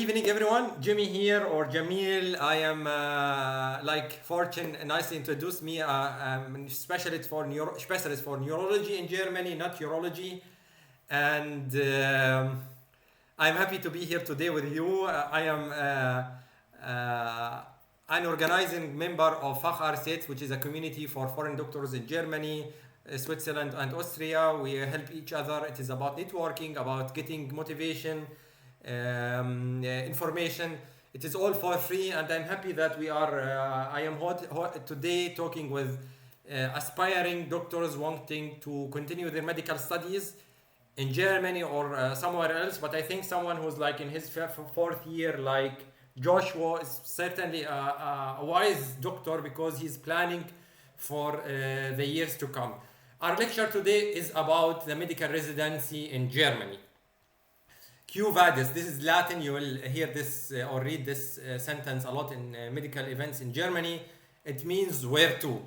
evening, everyone. Jimmy here, or Jamil. I am like Fortune nicely introduced me. I'm a specialist for neurology in Germany, not urology, and I'm happy to be here today with you. I am an organizing member of Facharzt, which is a community for foreign doctors in Germany, Switzerland, and Austria. We help each other. It is about networking, about getting motivation, information. It is all for free, and I'm happy that I am today talking with aspiring doctors wanting to continue their medical studies in Germany or somewhere else. But I think someone who's like in his fourth year, like Joshua, is certainly a wise doctor because he's planning for the years to come. Our lecture today is about the medical residency in Germany. Q vadis, this is Latin. You will hear this or read this sentence a lot in medical events in Germany. It means where to.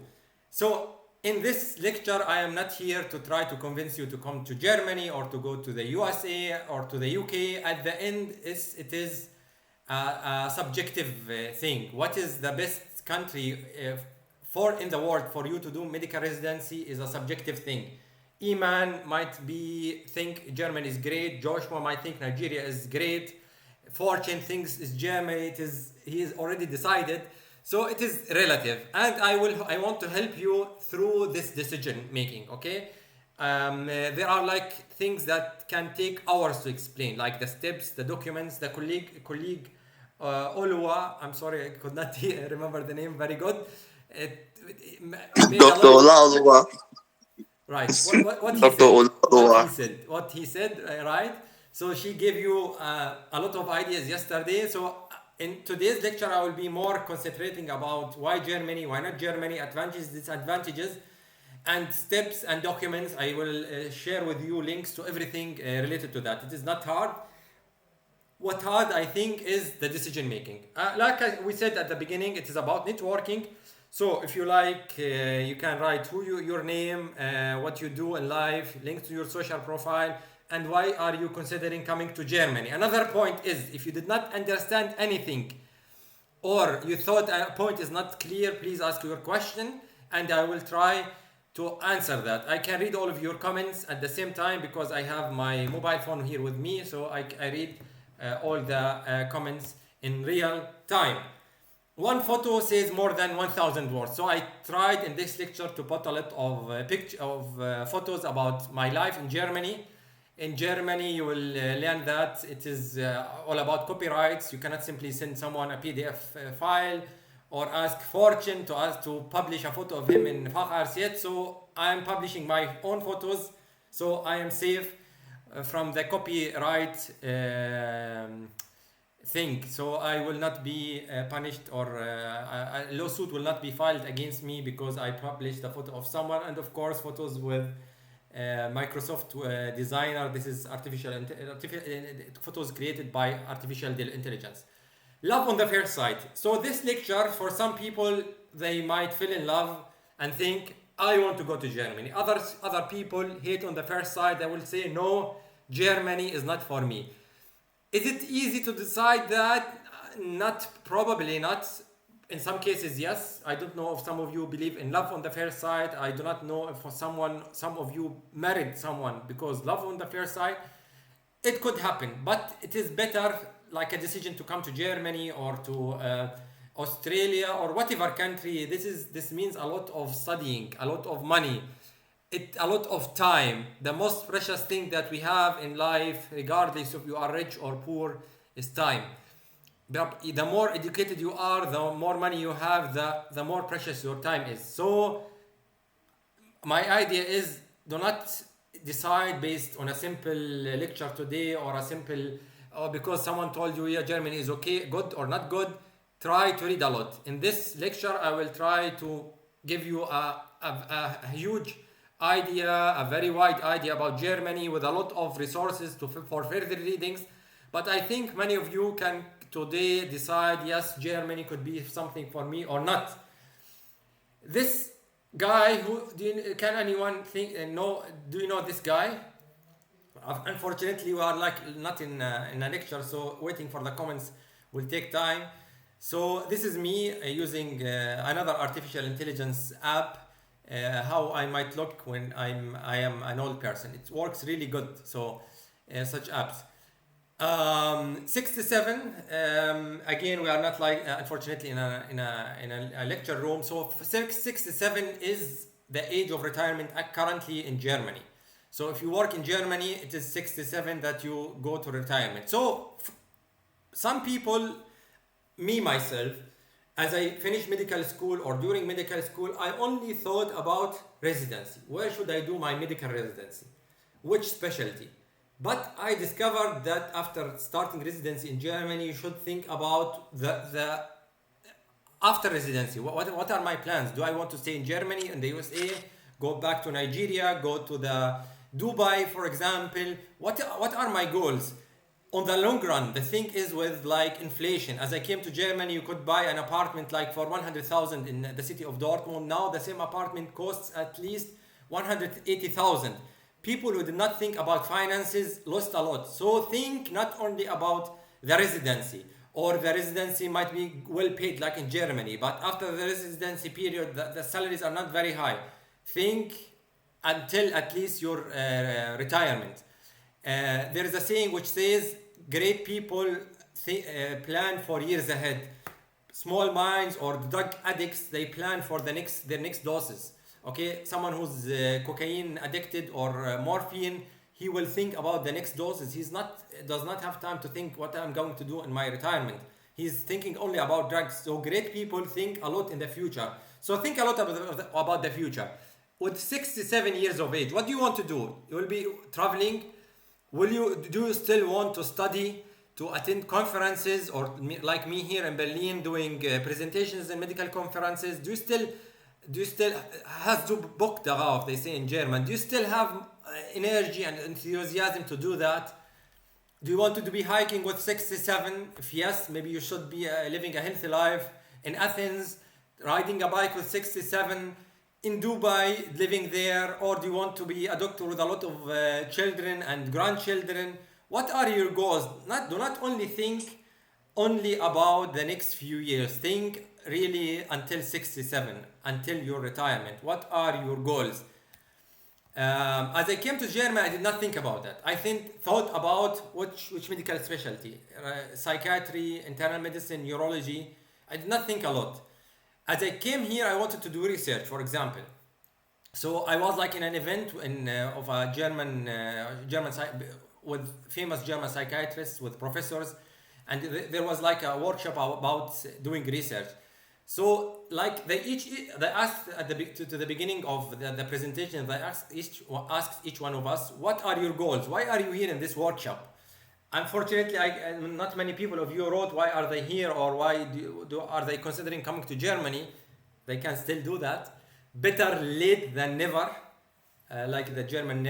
So in this lecture, I am not here to try to convince you to come to Germany or to go to the USA or to the UK. At the end, it is a subjective thing. What is the best country in the world for you to do medical residency is a subjective thing. Iman might think Germany is great. Joshua might think Nigeria is great. Fortune thinks it's Germany. He is already decided. So it is relative, and I want to help you through this decision making. Okay, there are like things that can take hours to explain, like the steps, the documents. The colleague Olua. I'm sorry, I could not remember the name very good. Dr. Olaoluwa. Right. What he said, right? So she gave you a lot of ideas yesterday. So in today's lecture, I will be more concentrating about why Germany, why not Germany, advantages, disadvantages, and steps and documents. I will share with you links to everything related to that. It is not hard. What's hard, I think, is the decision making. We said at the beginning, it is about networking. So if you like, you can write your name, what you do in life, link to your social profile, and why are you considering coming to Germany. Another point is, if you did not understand anything or you thought a point is not clear, please ask your question and I will try to answer that. I can read all of your comments at the same time because I have my mobile phone here with me, so I read all the comments in real time. One photo says more than 1,000 words. So I tried in this lecture to put a lot of photos about my life in Germany. In Germany, you will learn that it is all about copyrights. You cannot simply send someone a PDF file or ask Fortune to publish a photo of him in Facharzt. So I am publishing my own photos, so I am safe from the copyright thing. So I will not be punished, or a lawsuit will not be filed against me because I published a photo of someone. And of course, photos with Microsoft Designer. This is photos created by artificial intelligence. Love on the first sight. So this lecture, for some people, they might fall in love and think, I want to go to Germany. Other people hate on the first sight. They will say, no, Germany is not for me. Is it easy to decide that? Probably not. In some cases, yes. I don't know if some of you believe in love on the first sight. I do not know if some of you married someone because love on the first sight. It could happen, but it is better like a decision to come to Germany or to Australia or whatever country. This means a lot of studying, a lot of money, a lot of time. The most precious thing that we have in life, regardless if you are rich or poor, is time. The more educated you are, the more money you have, the more precious your time is. So my idea is, do not decide based on a simple lecture today or because someone told you, yeah, Germany is okay, good or not good. Try to read a lot. In this lecture, I will try to give you a huge idea, a very wide idea about Germany with a lot of resources for further readings. But I think many of you can today decide, yes, Germany could be something for me or not. This guy, can anyone think? Do you know this guy? Unfortunately, we are like not in a lecture, so waiting for the comments will take time. So this is me using another artificial intelligence app. How I might look when I am an old person. It works really good. So such apps. 67. Again, we are not like unfortunately in a lecture room. So 67 is the age of retirement currently in Germany. So if you work in Germany, it is 67 that you go to retirement. So some people, me myself, as I finished medical school or during medical school, I only thought about residency. Where should I do my medical residency? Which specialty? But I discovered that after starting residency in Germany, you should think about the after residency. What are my plans? Do I want to stay in Germany, in the USA, go back to Nigeria, go to the Dubai, for example? What are my goals? On the long run, the thing is with like inflation. As I came to Germany, you could buy an apartment like for 100,000 in the city of Dortmund. Now the same apartment costs at least 180,000. People who did not think about finances lost a lot. So think not only about the residency, or the residency might be well paid like in Germany, but after the residency period, the salaries are not very high. Think until at least your retirement. There is a saying which says, great people plan for years ahead. Small minds or drug addicts, they plan for their next doses. Okay, someone who's cocaine addicted or morphine, he will think about the next doses. Does not have time to think what I'm going to do in my retirement. He's thinking only about drugs. So great people think a lot in the future. So think a lot about the future. With 67 years of age, what do you want to do? You will be traveling. Do you still want to study, to attend conferences, or like me here in Berlin doing presentations and medical conferences? Do you still have to book darauf, they say in German? Do you still have energy and enthusiasm to do that? Do you want to be hiking with 67? If yes, maybe you should be living a healthy life in Athens, riding a bike with 67, in Dubai, living there. Or do you want to be a doctor with a lot of children and grandchildren? What are your goals? Do not only think only about the next few years. Think really until 67, until your retirement. What are your goals? As I came to Germany, I did not think about that. I thought about which medical specialty, psychiatry, internal medicine, neurology. I did not think a lot. As I came here, I wanted to do research, for example. So I was like in an event of a German with famous German psychiatrists, with professors, and there was like a workshop about doing research. So like they asked at the beginning of the presentation, they asked each one of us, what are your goals? Why are you here in this workshop? Unfortunately, not many people of you wrote why are they here, or why are they considering coming to Germany. They can still do that. Better late than never, like the German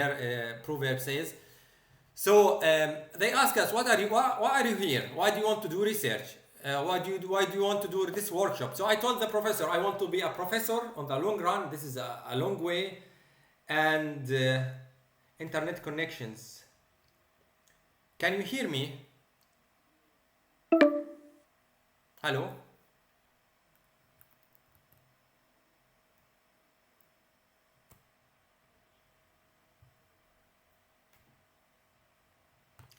proverb says. So they ask us, why are you here? Why do you want to do research? Why do you want to do this workshop? So I told the professor, I want to be a professor on the long run. This is a long way, and internet connections. Can you hear me? Hello?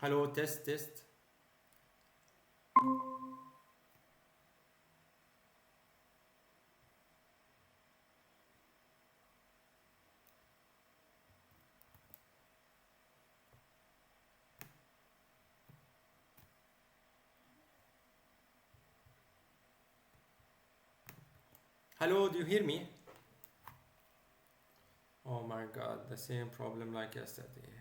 Hello, test. Hello, do you hear me? Oh my god, the same problem like yesterday.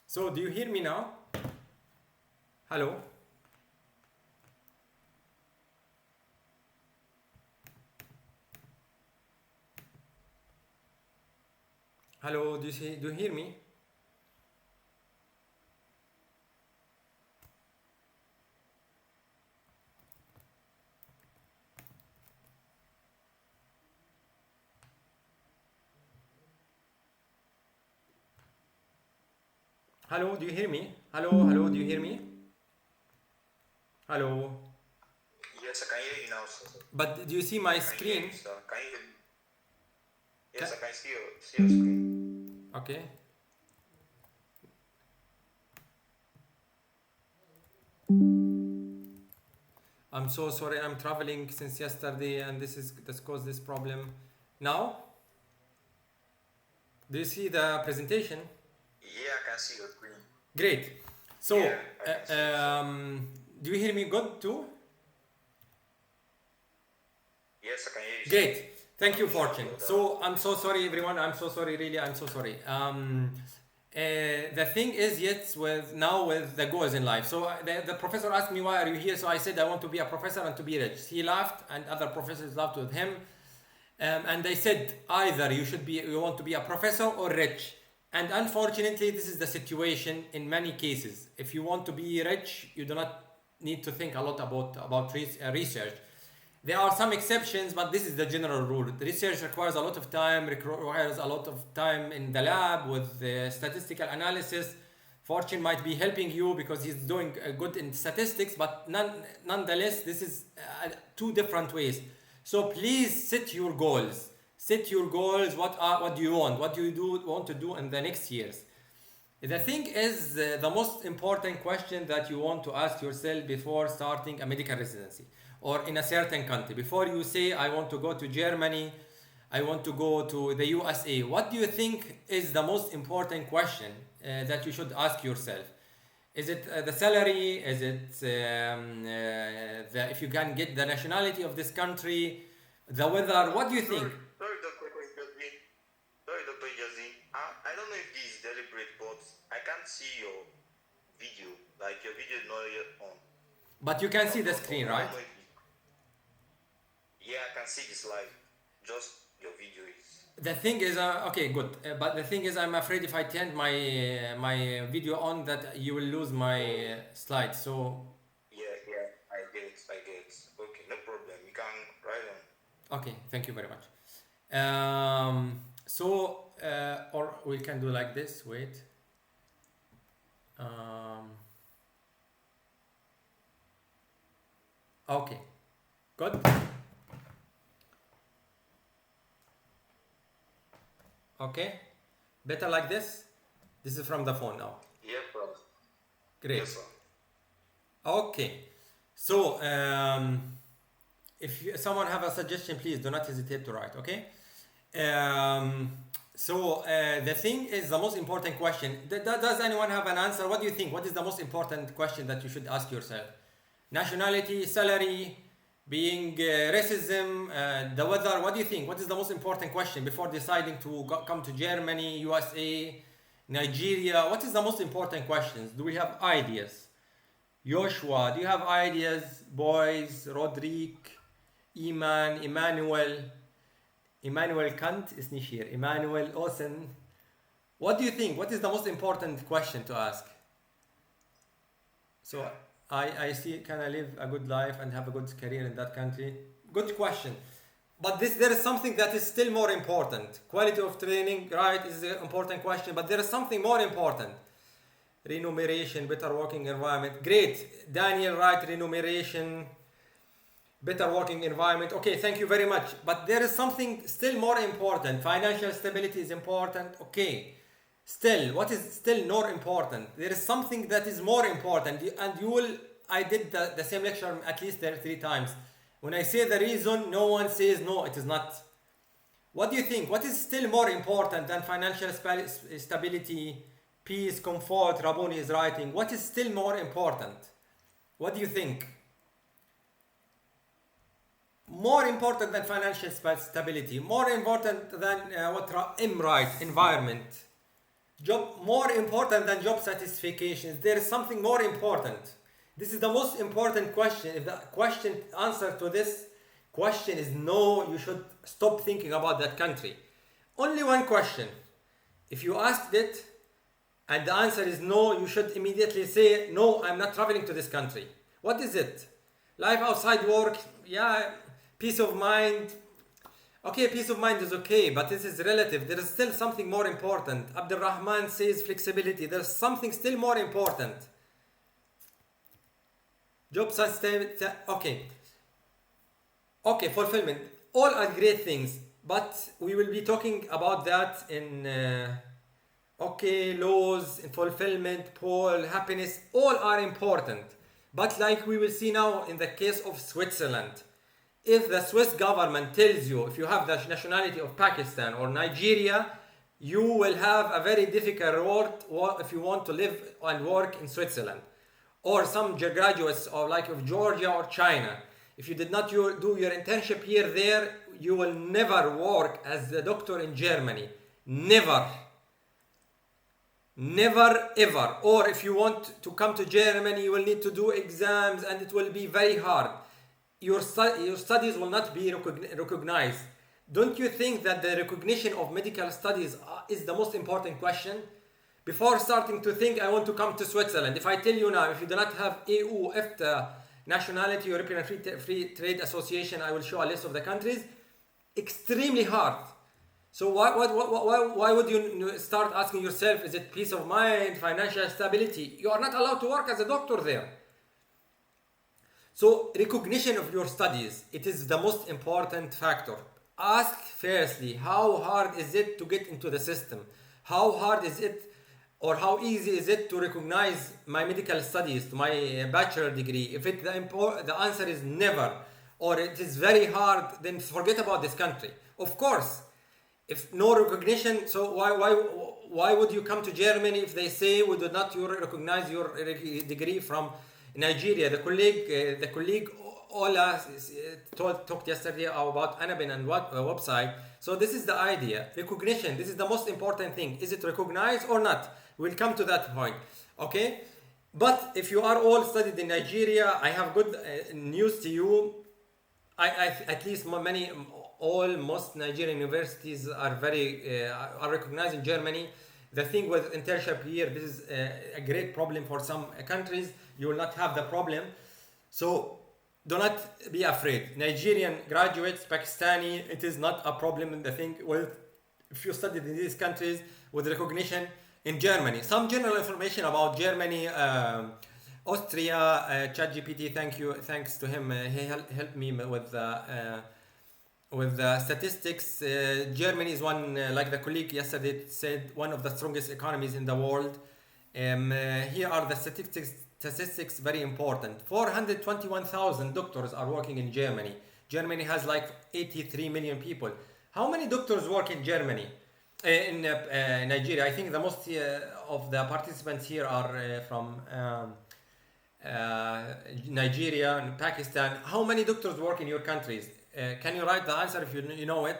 So do you hear me now? Hello? Hello, do you hear me? Hello, do you hear me? Hello, do you hear me? Hello. Yes, I can hear you now, sir. But do you see my I can hear screen? you, sir. Can you hear me? Yes, Ca- I can see your screen. Okay. I'm so sorry. I'm traveling since yesterday, and that's caused this problem. Now, do you see the presentation? Yeah, I can see your screen. Great. So, Yeah, I can see it, sir. do you hear me good too? Yes, I can hear you, sir. Great. Thank you, I'm sure Fortune. about So I'm this. so sorry, everyone. I'm so sorry, really. I'm so sorry. The thing is, yet with the goals in life. So the professor asked me, why are you here? So I said I want to be a professor and to be rich. He laughed, and other professors laughed with him. And they said either you want to be a professor or rich. And unfortunately, this is the situation in many cases. If you want to be rich, you do not need to think a lot about research. There are some exceptions, but this is the general rule. The research requires a lot of time, requires a lot of time in the lab with statistical analysis. Fortune might be helping you because he's doing good in statistics, but nonetheless, this is two different ways. So please set your goals. Set your goals. What do you want? What do you want to do in the next years? The thing is, the most important question that you want to ask yourself before starting a medical residency or in a certain country, before you say, I want to go to Germany, I want to go to the USA, what do you think is the most important question that you should ask yourself? Is it the salary? Is it if you can get the nationality of this country, the weather? What do you think? Sorry, Dr. Ijazin. Sorry, Dr. Ijazin. I don't know if this is deliberate, but I can't see your video. Like, your video is not yet on. But you can see Not the on. screen, I right? don't know if it, yeah, I can see this live. Just your video is. The thing is, okay, good. But the thing is, I'm afraid if I turn my video on, that you will lose my Oh, slides. So, yeah, I get. Okay, no problem. You can write on. okay, thank you very much. Or we can do like this. Wait. Um, okay, good. Okay, better like this. This is from the phone now. Yeah, bro. Great. Yes, sir. Okay, so if someone have a suggestion, please do not hesitate to write. Okay. Um, the thing is the most important question. Does anyone have an answer? What do you think? What is the most important question that you should ask yourself? Nationality, salary, being racism, the weather. What do you think? What is the most important question before deciding to come to Germany, USA, Nigeria? What is the most important questions? Do we have ideas? Joshua, do you have ideas? Boys, Rodrigue, Iman, Emmanuel Kant is nicht here. Emmanuel Osen. What do you think? What is the most important question to ask? So I see, can I live a good life and have a good career in that country? Good question. But there is something that is still more important. Quality of training, right, is an important question, but there is something more important. Remuneration, better working environment. Great. Daniel, right, remuneration, better working environment. Okay, thank you very much. But there is something still more important. Financial stability is important. Okay. Still, what is still more important? There is something that is more important. And you will, I did the same lecture at least 3 times. When I say the reason, no one says no, it is not. What do you think? What is still more important than financial stability, peace, comfort? Rabuni is writing. What is still more important? What do you think? More important than financial stability, more important than what M writes, environment. Job more important than job satisfaction. There is something more important. This is the most important question. If the question answer to this question is no, you should stop thinking about that country. Only one question. If you asked it and the answer is no, you should immediately say no, I'm not traveling to this country. What is it? Life outside work, yeah, peace of mind. Okay, peace of mind is okay, but this is relative. There is still something more important. Abdul Rahman says flexibility. There's something still more important. Job sustainability. Okay, fulfillment. All are great things, but we will be talking about that in laws, in fulfillment, Paul, happiness. All are important, but like we will see now in the case of Switzerland, if the Swiss government tells you if you have the nationality of Pakistan or Nigeria, you will have a very difficult road if you want to live and work in Switzerland. Or some graduates of like of Georgia or China, if you did not do your internship here there, you will never work as a doctor in Germany. Never ever. Or if you want to come to Germany, you will need to do exams and it will be very hard. Your studies will not be recognized. Don't you think that the recognition of medical studies is the most important question? Before starting to think, I want to come to Switzerland. If I tell you now, if you do not have EU, EFTA, nationality, European Free Trade Association, I will show a list of the countries. Extremely hard. So why would you start asking yourself, is it peace of mind, financial stability? You are not allowed to work as a doctor there. So recognition of your studies, it is the most important factor. Ask firstly, how hard is it to get into the system? How hard is it or how easy is it to recognize my medical studies, my bachelor degree? If the answer is never, or it is very hard, then forget about this country. Of course, if no recognition, so why would you come to Germany if they say we do not recognize your degree from Nigeria? The colleague Ola talked yesterday about Anabin and website. So this is the idea. Recognition. This is the most important thing. Is it recognized or not? We'll come to that point. Okay. But if you are all studied in Nigeria, I have good news to you. At least most Nigerian universities are are recognized in Germany. The thing with internship here, this is a great problem for some countries. You will not have the problem. So do not be afraid. Nigerian graduates, Pakistani, it is not a problem. The thing with if you studied in these countries with recognition in Germany. Some general information about Germany, Austria, ChatGPT. Thanks to him, he helped me with the statistics. Germany is one, like the colleague yesterday said, one of the strongest economies in the world. Here are the statistics very important. 421,000 doctors are working in Germany. Germany has like 83 million people. How many doctors work in Germany? In Nigeria? I think the most of the participants here are from Nigeria and Pakistan. How many doctors work in your countries? Can you write the answer if you know it?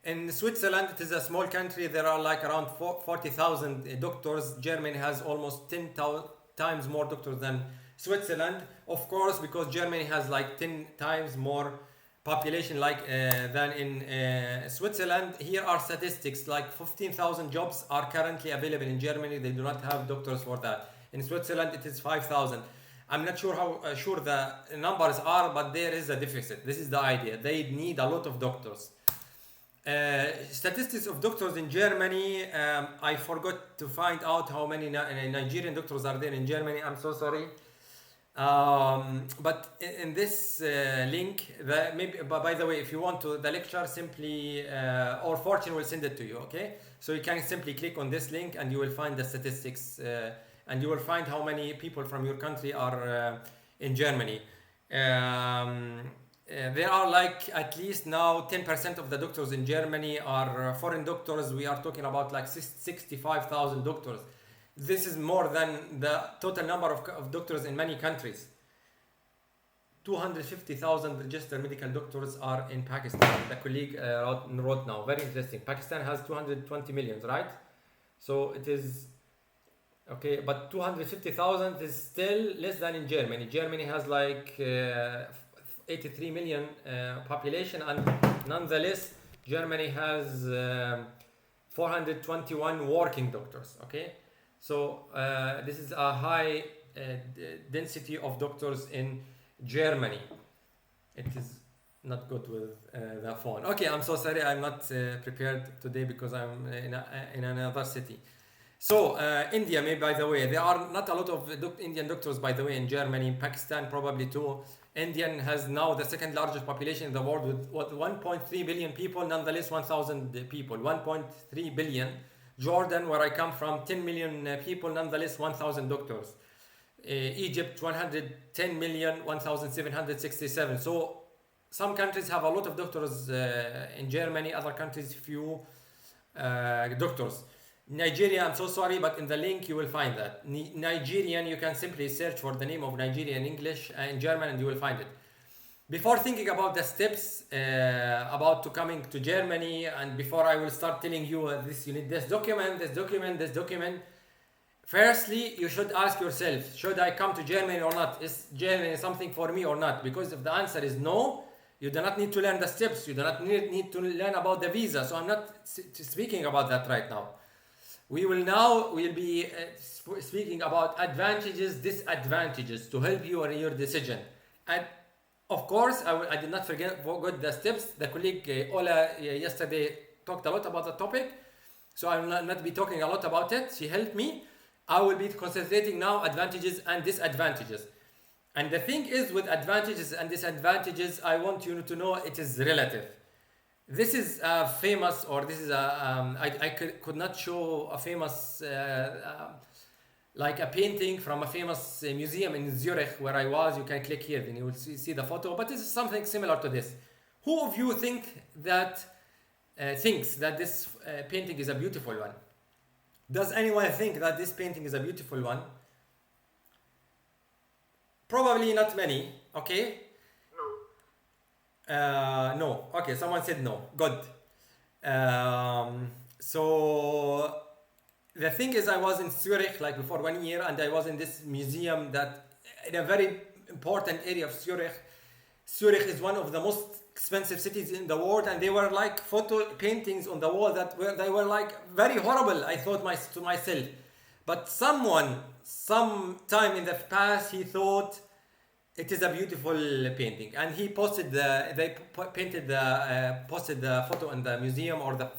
In Switzerland, it is a small country. There are like around 40,000 doctors. Germany has almost 10 times more doctors than Switzerland. Of course, because Germany has like 10 times more population than in Switzerland. Here are statistics, like 15,000 jobs are currently available in Germany. They do not have doctors for that. In Switzerland, it is 5,000. I'm not sure how sure the numbers are, but there is a deficit. This is the idea. They need a lot of doctors. Statistics of doctors in Germany. I forgot to find out how many Nigerian doctors are there in Germany. I'm so sorry. But in this link, by the way, if you want to the lecture, simply or Fortune will send it to you. Okay, so you can simply click on this link and you will find the statistics. And you will find how many people from your country are in Germany. There are like at least now 10% of the doctors in Germany are foreign doctors. We are talking about like 65,000 doctors. This is more than the total number of doctors in many countries. 250,000 registered medical doctors are in Pakistan. The colleague wrote now. Very interesting. Pakistan has 220 million, right? So it is okay, but 250,000 is still less than in Germany. Germany has like 83 million population, and nonetheless, Germany has 421 working doctors. Okay, so this is a high density of doctors in Germany. It is not good with the phone. Okay, I'm so sorry. I'm not prepared today because I'm in another city. So India, maybe by the way, there are not a lot of Indian doctors, by the way, in Germany, Pakistan probably too. Indian has now the second largest population in the world with what 1.3 billion people, nonetheless 1,000 people, 1.3 billion. Jordan, where I come from, 10 million people, nonetheless 1,000 doctors. Egypt, 110 million, 1,767. So some countries have a lot of doctors in Germany, other countries few doctors. Nigeria, I'm so sorry, but in the link you will find that. Nigerian, you can simply search for the name of Nigeria in English in German and you will find it. Before thinking about the steps about to coming to Germany, and before I will start telling you this, you need this document, this document, this document. Firstly, you should ask yourself, should I come to Germany or not? Is Germany something for me or not? Because if the answer is no, you do not need to learn the steps. You do not need to learn about the visa. So I'm not speaking about that right now. We'll be speaking about advantages, disadvantages to help you in your decision. And of course, I did not forget the steps. The colleague Ola yesterday talked a lot about the topic. So I will not be talking a lot about it. She helped me. I will be concentrating now advantages and disadvantages. And the thing is with advantages and disadvantages, I want you to know it is relative. This is famous, or this is I could not show a famous, like a painting from a famous museum in Zurich where I was. You can click here, then you will see the photo. But this is something similar to this. Who of you thinks that this painting is a beautiful one? Does anyone think that this painting is a beautiful one? Probably not many, okay? No. Okay, someone said no. Good. So the thing is, I was in Zurich like before 1 year, and I was in this museum that in a very important area of Zurich. Zurich is one of the most expensive cities in the world, and they were like photo paintings on the wall they were like very horrible. I thought to myself, but some time in the past, he thought it is a beautiful painting, and he posted posted the photo in the museum, or the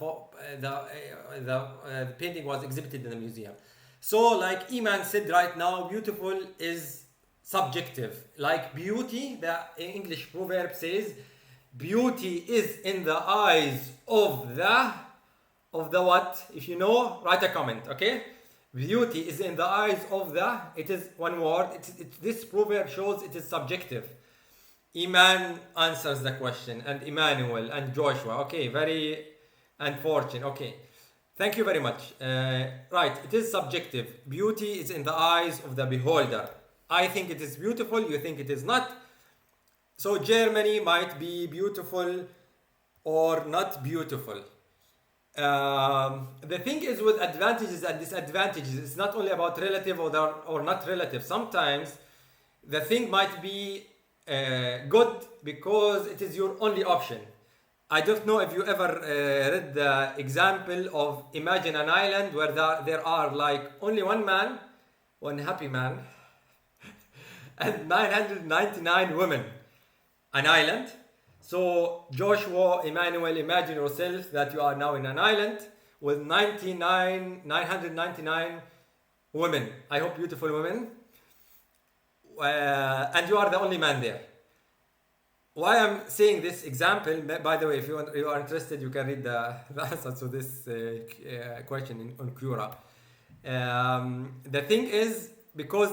painting was exhibited in the museum. So like Iman said right now, beautiful is subjective. Like beauty, the English proverb says, beauty is in the eyes of the what? If you know, write a comment, okay? Beauty is in the eyes of it is one word. This proverb shows it is subjective. Iman answers the question, and Emmanuel and Joshua. Okay, very unfortunate. Okay, thank you very much. Right, it is subjective. Beauty is in the eyes of the beholder. I think it is beautiful, you think it is not. So Germany might be beautiful or not beautiful. The thing is with advantages and disadvantages, it's not only about relative or not relative. Sometimes the thing might be good because it is your only option. I don't know if you ever read the example of imagine an island where there are like only one man, one happy man, and 999 women. An island. So Joshua, Emmanuel, imagine yourself that you are now in an island with 999 women. I hope beautiful women. And you are the only man there. Why I'm saying this example, by the way, if you are interested, you can read the answer to this question on Quora. The thing is, because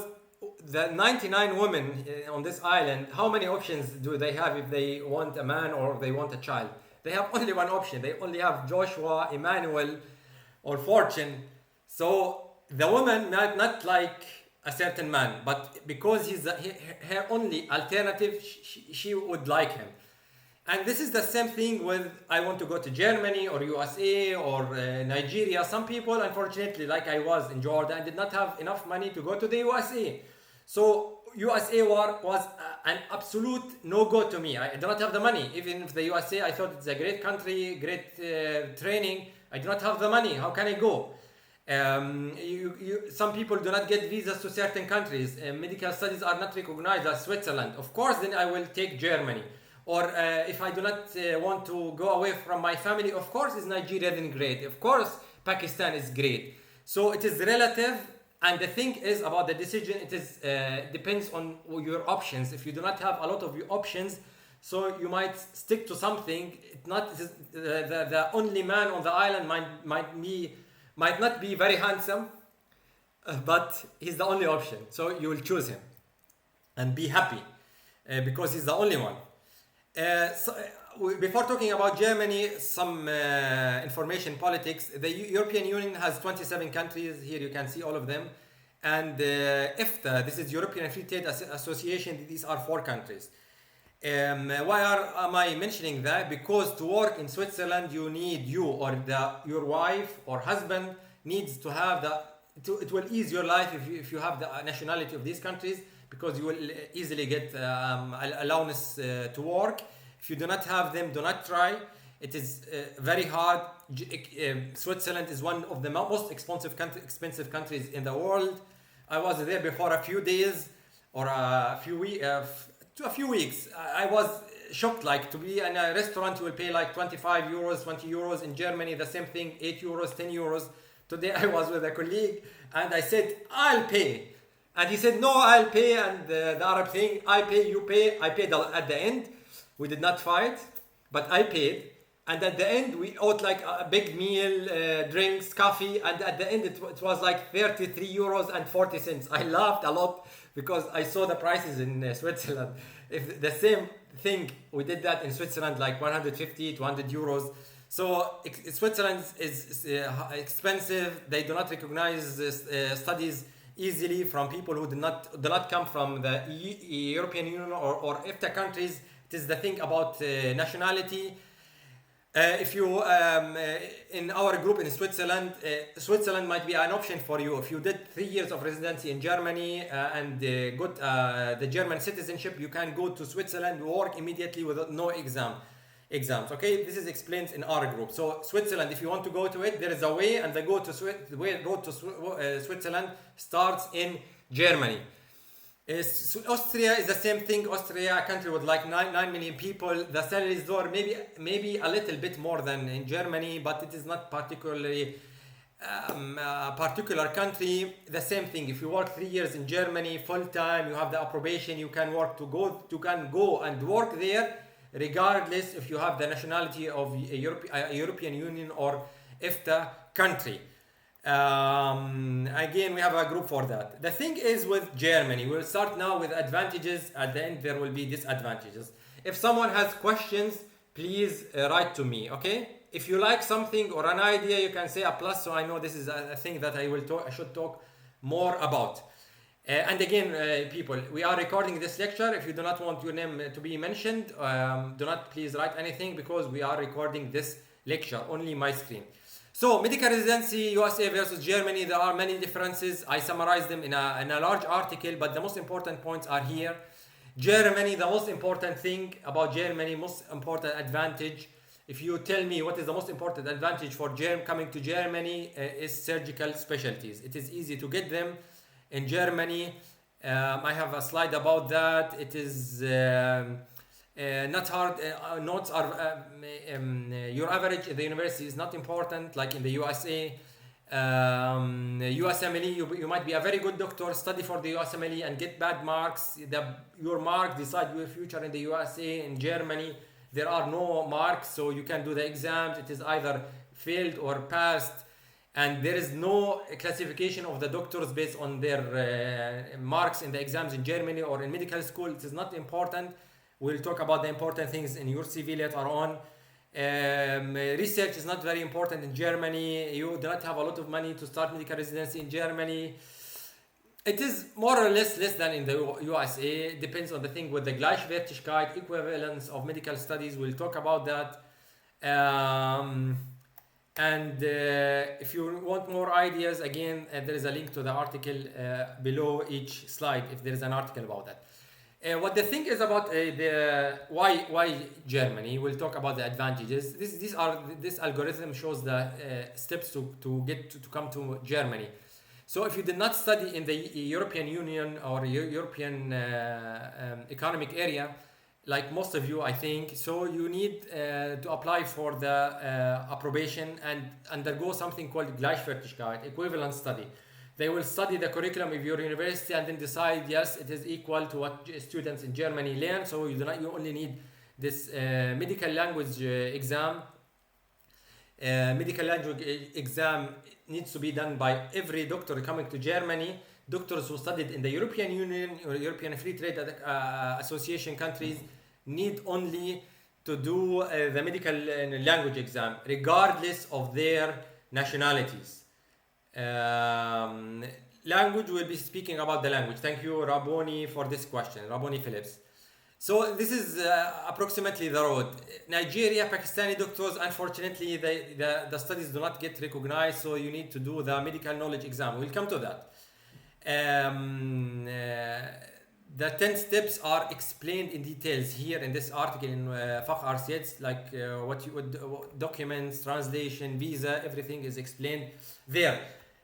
the 99 women on this island, how many options do they have if they want a man or they want a child? They have only one option. They only have Joshua, Emmanuel, or Fortune. So the woman might not like a certain man, but because he's her only alternative, she would like him. And this is the same thing with I want to go to Germany or USA or Nigeria. Some people, unfortunately, like I was in Jordan, did not have enough money to go to the USA. So USA was an absolute no-go to me. I do not have the money. Even if the USA, I thought it's a great country, great training. I do not have the money. How can I go? Some people do not get visas to certain countries. Medical studies are not recognized as Switzerland. Of course, then I will take Germany. Or if I do not want to go away from my family, of course, is Nigeria then great. Of course, Pakistan is great. So it is relative. And the thing is about the decision, it is depends on your options. If you do not have a lot of your options, so you might stick to something. It not the only man on the island might not be very handsome, but he's the only option. So you will choose him and be happy because he's the only one. Before talking about Germany, some information politics. The European Union has 27 countries. Here you can see all of them. And EFTA, this is European Free Trade Association, these are 4 countries. Why am I mentioning that? Because to work in Switzerland, you or your wife or husband needs to have it will ease your life if you have the nationality of these countries, because you will easily get allowance to work. If you do not have them, do not try. It is very hard. Switzerland is one of the most expensive countries in the world. I was there before a few days or a few weeks. I was shocked. Like, to be in a restaurant, you will pay like 25 euros, 20 euros. In Germany, the same thing, 8 euros, 10 euros. Today I was with a colleague and I said, I'll pay. And he said, no, I'll pay. And the Arab thing, I pay, you pay. I paid at the end. We did not fight, but I paid. And at the end, we ate like a big meal, drinks, coffee. And at the end, it was like 33 euros and 40 cents. I laughed a lot because I saw the prices in Switzerland. If the same thing, we did that in Switzerland, like 150, 200 euros. So Switzerland is expensive. They do not recognize studies easily from people who do not come from the European Union or EFTA countries. It is the thing about nationality. If you in our group in Switzerland, Switzerland might be an option for you. If you did 3 years of residency in Germany and got the German citizenship, you can go to Switzerland, work immediately without no exams. Okay, this is explained in our group. So Switzerland, if you want to go to it, there is a way, and the road to Switzerland starts in Germany. Austria is the same thing. Austria, a country with like 9 million people. The salaries there maybe a little bit more than in Germany, but it is not particularly a particular country. The same thing. If you work 3 years in Germany full time, you have the approbation. You can go and work there, regardless if you have the nationality of a European Union or EFTA country. Again, we have a group for that. The thing is with Germany, we'll start now with advantages. At the end, there will be disadvantages. If someone has questions, please write to me, okay? If you like something or an idea, you can say a plus, so I know this is a thing that I should talk more about. And again, people, we are recording this lecture. If you do not want your name to be mentioned, do not please write anything, because we are recording this lecture, only my screen. So, medical residency, USA versus Germany, there are many differences. I summarized them in a large article, but the most important points are here. Germany, the most important thing about Germany, most important advantage. If you tell me what is the most important advantage for coming to Germany, is surgical specialties. It is easy to get them in Germany. I have a slide about that. It is not hard. Notes are your average at the university is not important, like in the USA. USMLE, you might be a very good doctor, study for the USMLE and get bad marks. Your mark decide your future in the USA. In Germany, there are no marks, so you can do the exams. It is either failed or passed, and there is no classification of the doctors based on their marks in the exams in Germany or in medical school. It is not important. We'll talk about the important things in your CV later on. Research is not very important in Germany. You do not have a lot of money to start medical residency in Germany. It is more or less than in the USA. Depends on the thing with the Gleichwertigkeit, equivalence of medical studies. We'll talk about that. Um, and if you want more ideas, again, there is a link to the article below each slide if there is an article about that. What the thing is about the why Germany. We'll talk about the advantages. This algorithm shows the steps to get to come to Germany. So if you did not study in the European Union or European economic area, like most of you, I think, so you need to apply for the approbation and undergo something called Gleichwertigkeit, equivalent study. They will study the curriculum of your university and then decide, yes, it is equal to what students in Germany learn. So you only need this medical language exam. Medical language exam needs to be done by every doctor coming to Germany. Doctors who studied in the European Union or European Free Trade Association countries need only to do the medical language exam, regardless of their nationalities. Language, we'll be speaking about the language. Thank you, Raboni, for this question. Raboni Phillips. So this is approximately the road. Nigeria, Pakistani doctors, unfortunately, the studies do not get recognized, so you need to do the medical knowledge exam. We'll come to that. The 10 steps are explained in details here in this article in Facharzt, like what you would, documents, translation, visa, everything is explained there.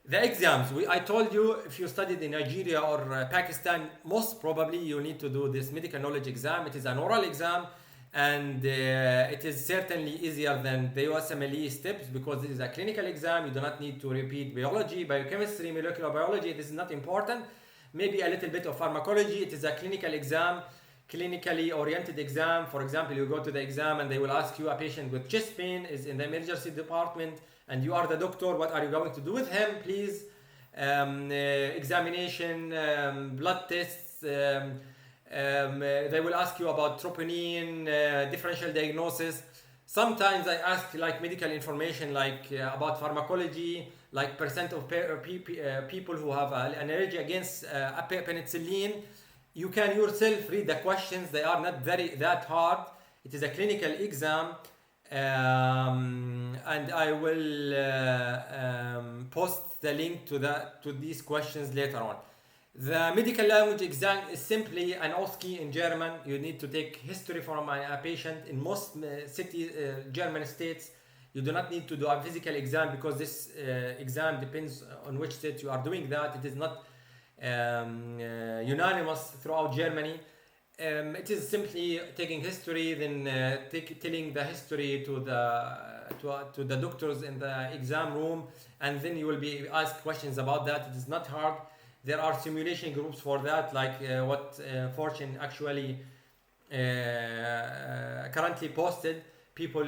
The exams, I told you, if you studied in Nigeria or Pakistan, most probably you need to do this medical knowledge exam. It is an oral exam, and it is certainly easier than the USMLE steps because it is a clinical exam. You do not need to repeat biology, biochemistry, molecular biology. This is not important. Maybe a little bit of pharmacology. It is a clinical exam, clinically oriented exam. For example, you go to the exam and they will ask you, a patient with chest pain is in the emergency department and you are the doctor, what are you going to do with him? Please, examination, blood tests. They will ask you about troponin, differential diagnosis. Sometimes I ask like medical information, like about pharmacology, like percent of people who have an allergy against penicillin. You can yourself read the questions. They are not that hard. It is a clinical exam. And I will post the link to these questions later on. The medical language exam is simply an OSCE in German. You need to take history from a patient in most German states. You do not need to do a physical exam because this exam depends on which state you are doing that. It is not unanimous throughout Germany. It is simply taking history, then telling the history to the doctors in the exam room, and then you will be asked questions about that. It is not hard. There are simulation groups for that, like what Fortune actually currently posted. People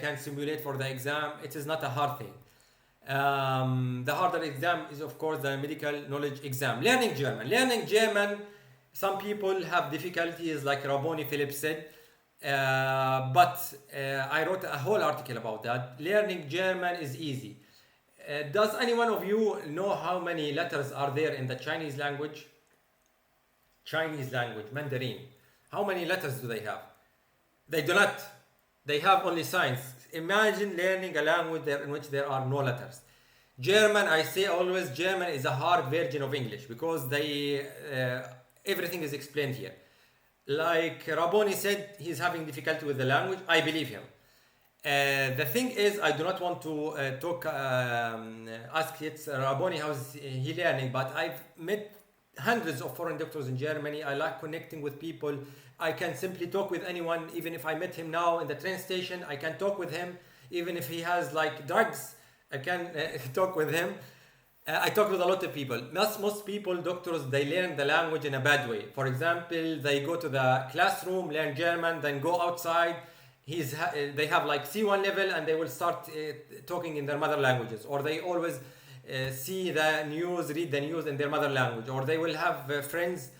can simulate for the exam. It is not a hard thing. The harder exam is, of course, the medical knowledge exam. Learning German. Some people have difficulties, like Raboni Phillips said, but I wrote a whole article about that. Learning German is easy. Does any one of you know how many letters are there in the Chinese language? Mandarin. How many letters do they have? They do not. They have only signs. Imagine learning a language in which there are no letters. German, I say always, German is a hard version of English because everything is explained here. Like Raboni said, he's having difficulty with the language. I believe him. The thing is, I do not want to ask Raboni how's he learning, but I've met hundreds of foreign doctors in Germany. I like connecting with people. I can simply talk with anyone, even if I met him now in the train station. I can talk with him, even if he has like drugs. I can talk with him. I talk with a lot of people. Most people, doctors, they learn the language in a bad way. For example, they go to the classroom, learn German, then go outside. They have like C1 level and they will start talking in their mother languages. Or they always see the news, read the news in their mother language. Or they will have friends,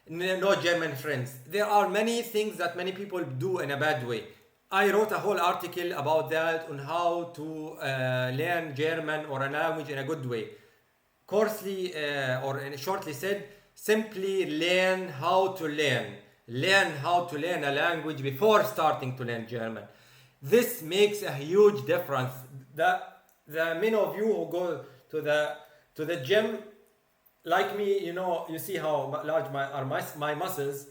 no German friends. There are many things that many people do in a bad way. I wrote a whole article about that, on how to learn German or a language in a good way. coarsely or shortly said, simply learn how to learn. Learn how to learn a language before starting to learn German. This makes a huge difference. The many of you who go to the gym, like me, you know, you see how large my muscles.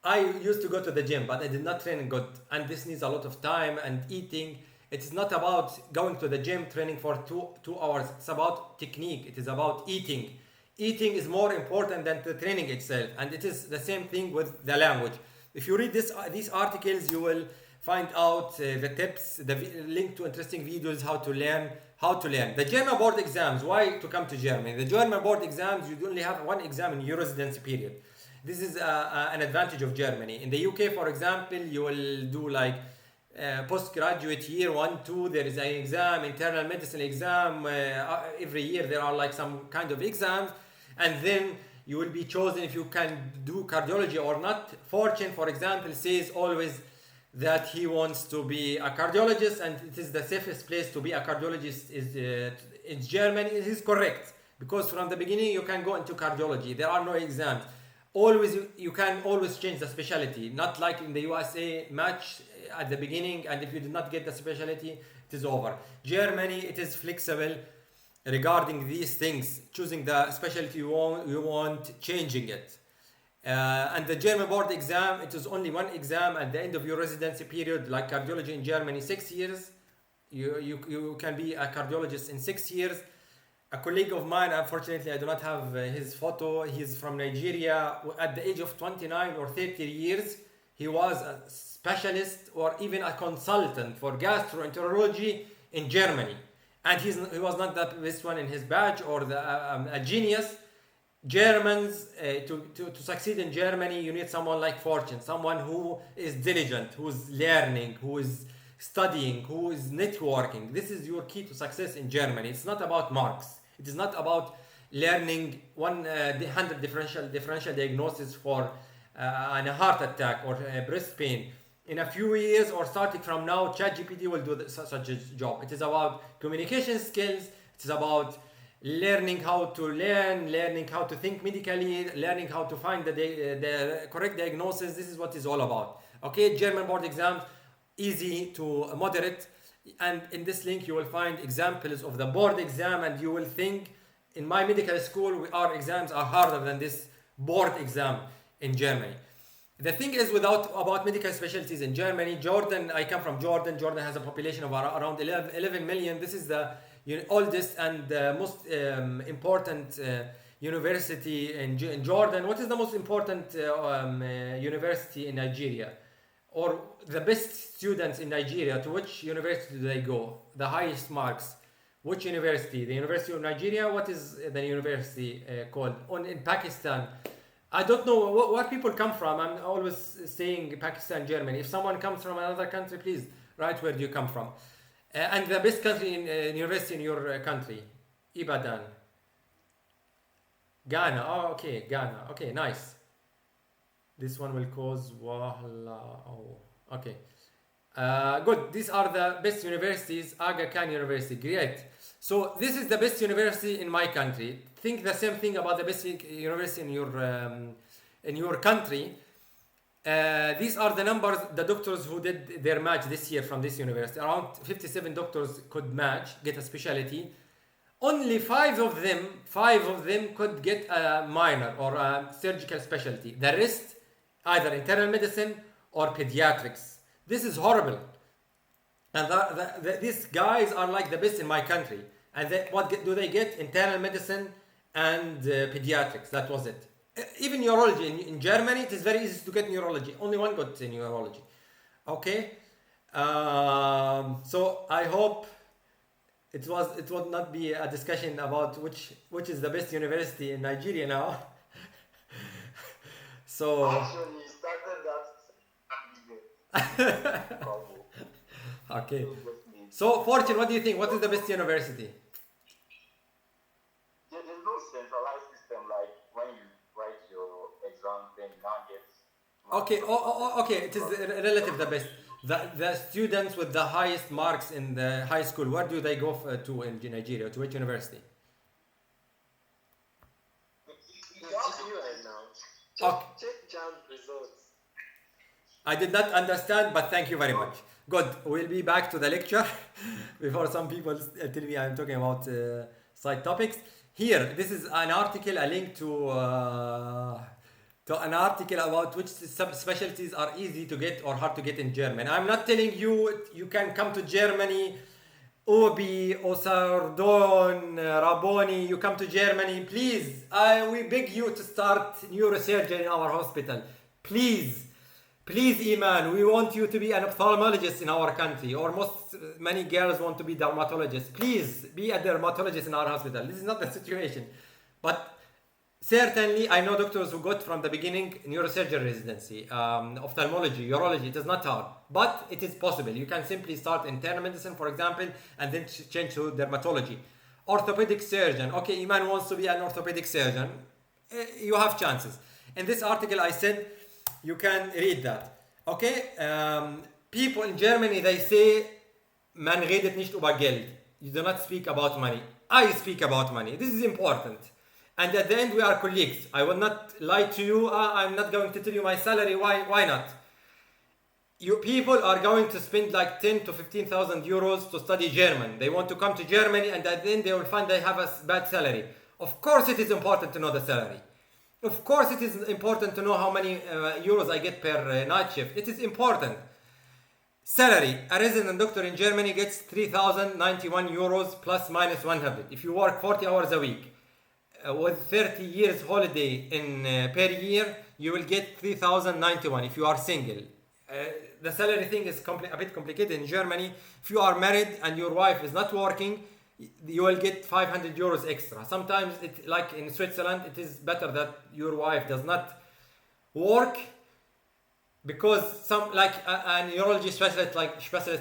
I used to go to the gym, but I did not train good, and this needs a lot of time and eating. It is not about going to the gym training for 2 hours. It's about technique. It is about eating. Eating is more important than the training itself, and it is the same thing with the language. If you read these articles, you will find out the tips, link to interesting videos, how to learn. The German board exams. Why to come to Germany? The German board exams, you only have one exam in your residency period. This is an advantage of Germany. In the UK, for example, you will do like postgraduate year 1, 2. There is an exam, internal medicine exam. Every year there are like some kind of exams, and then you will be chosen if you can do cardiology or not. Fortune, for example, says always that he wants to be a cardiologist, and it is the safest place to be a cardiologist is in Germany. It is correct, because from the beginning you can go into cardiology. There are no exams. Always you can always change the specialty, not like in the USA, match at the beginning, and if you did not get the specialty, it is over. Germany, it is flexible regarding these things, choosing the specialty you want, changing it. And the German board exam, it is only one exam at the end of your residency period. Like cardiology in Germany, 6 years. You can be a cardiologist in 6 years. A colleague of mine, unfortunately I do not have his photo, he's from Nigeria. At the age of 29 or 30 years, he was a specialist or even a consultant for gastroenterology in Germany. And he was not the best one in his batch or a genius. Germans, to succeed in Germany, you need someone like Fortune, someone who is diligent, who is learning, who is studying, who is networking. This is your key to success in Germany. It's not about marks. It is not about learning 100 differential diagnosis for a heart attack or breast pain. In a few years or starting from now, ChatGPT will do such a job. It is about communication skills. It is about learning how to learn, learning how to think medically, learning how to find the correct diagnosis. This is what it's all about. Okay, German board exams, easy to moderate. And in this link, you will find examples of the board exam, and you will think, in my medical school, our exams are harder than this board exam in Germany. The thing is, about medical specialties in Germany, Jordan, I come from Jordan. Jordan has a population of around 11 million. This is the oldest and most important university in Jordan. What is the most important university in Nigeria? Or the best students in Nigeria, to which university do they go? The highest marks. Which university? The University of Nigeria? What is the university called? In Pakistan. I don't know where people come from. I'm always saying Pakistan, Germany. If someone comes from another country, please write where do you come from. And the best country in university in your country? Ibadan. Ghana. Oh, okay, Ghana. Okay, nice. This one will cause wahala. Oh, okay. Good. These are the best universities. Aga Khan University. Great. So this is the best university in my country. Think the same thing about the best university in your country. These are the numbers, the doctors who did their match this year from this university. Around 57 doctors could match, get a specialty. Only five of them could get a minor or a surgical specialty. The rest, either internal medicine or pediatrics. This is horrible. And these guys are like the best in my country. And what do they get? Internal medicine and pediatrics. That was it. Even neurology in Germany, it is very easy to get neurology. Only one got neurology. Okay. So I hope it would not be a discussion about which is the best university in Nigeria now. So. Actually, you started that. Okay. So, Fortune, what do you think? What is the best university? There's no centralized system like when you write your exam, then you now get. Okay. Okay. It is relative the best. The students with the highest marks in the high school, where do they go to in Nigeria? To which university? Okay. Check jam results. I did not understand, but thank you very much. Good. We'll be back to the lecture before some people tell me I'm talking about side topics. Here, this is an article, a link to an article about which subspecialties are easy to get or hard to get in German. I'm not telling you you can come to Germany, Obi, Osardon, Raboni, you come to Germany, please. We beg you to start neurosurgery in our hospital. Please. Please, Iman, we want you to be an ophthalmologist in our country, or many girls want to be dermatologists. Please be a dermatologist in our hospital. This is not the situation. But certainly, I know doctors who got from the beginning neurosurgery residency, ophthalmology, urology. It is not hard, but it is possible. You can simply start internal medicine, for example, and then change to dermatology. Orthopedic surgeon. Okay, Iman wants to be an orthopedic surgeon. You have chances. In this article, I said, you can read that. Okay? People in Germany, they say, man redet nicht über Geld. You do not speak about money. I speak about money. This is important. And at the end, we are colleagues. I will not lie to you. I'm not going to tell you my salary. Why not? You people are going to spend like 10 to 15,000 euros to study German. They want to come to Germany, and at the end, they will find they have a bad salary. Of course, it is important to know the salary. Of course, it is important to know how many euros I get per night shift. It is important. Salary. A resident doctor in Germany gets 3,091 euros plus minus 100. If you work 40 hours a week with 30 years holiday in per year, you will get 3,091 if you are single. The salary thing is a bit complicated in Germany. If you are married and your wife is not working, you will get 500 euros extra. Sometimes, like in Switzerland, it is better that your wife does not work, because a neurology specialist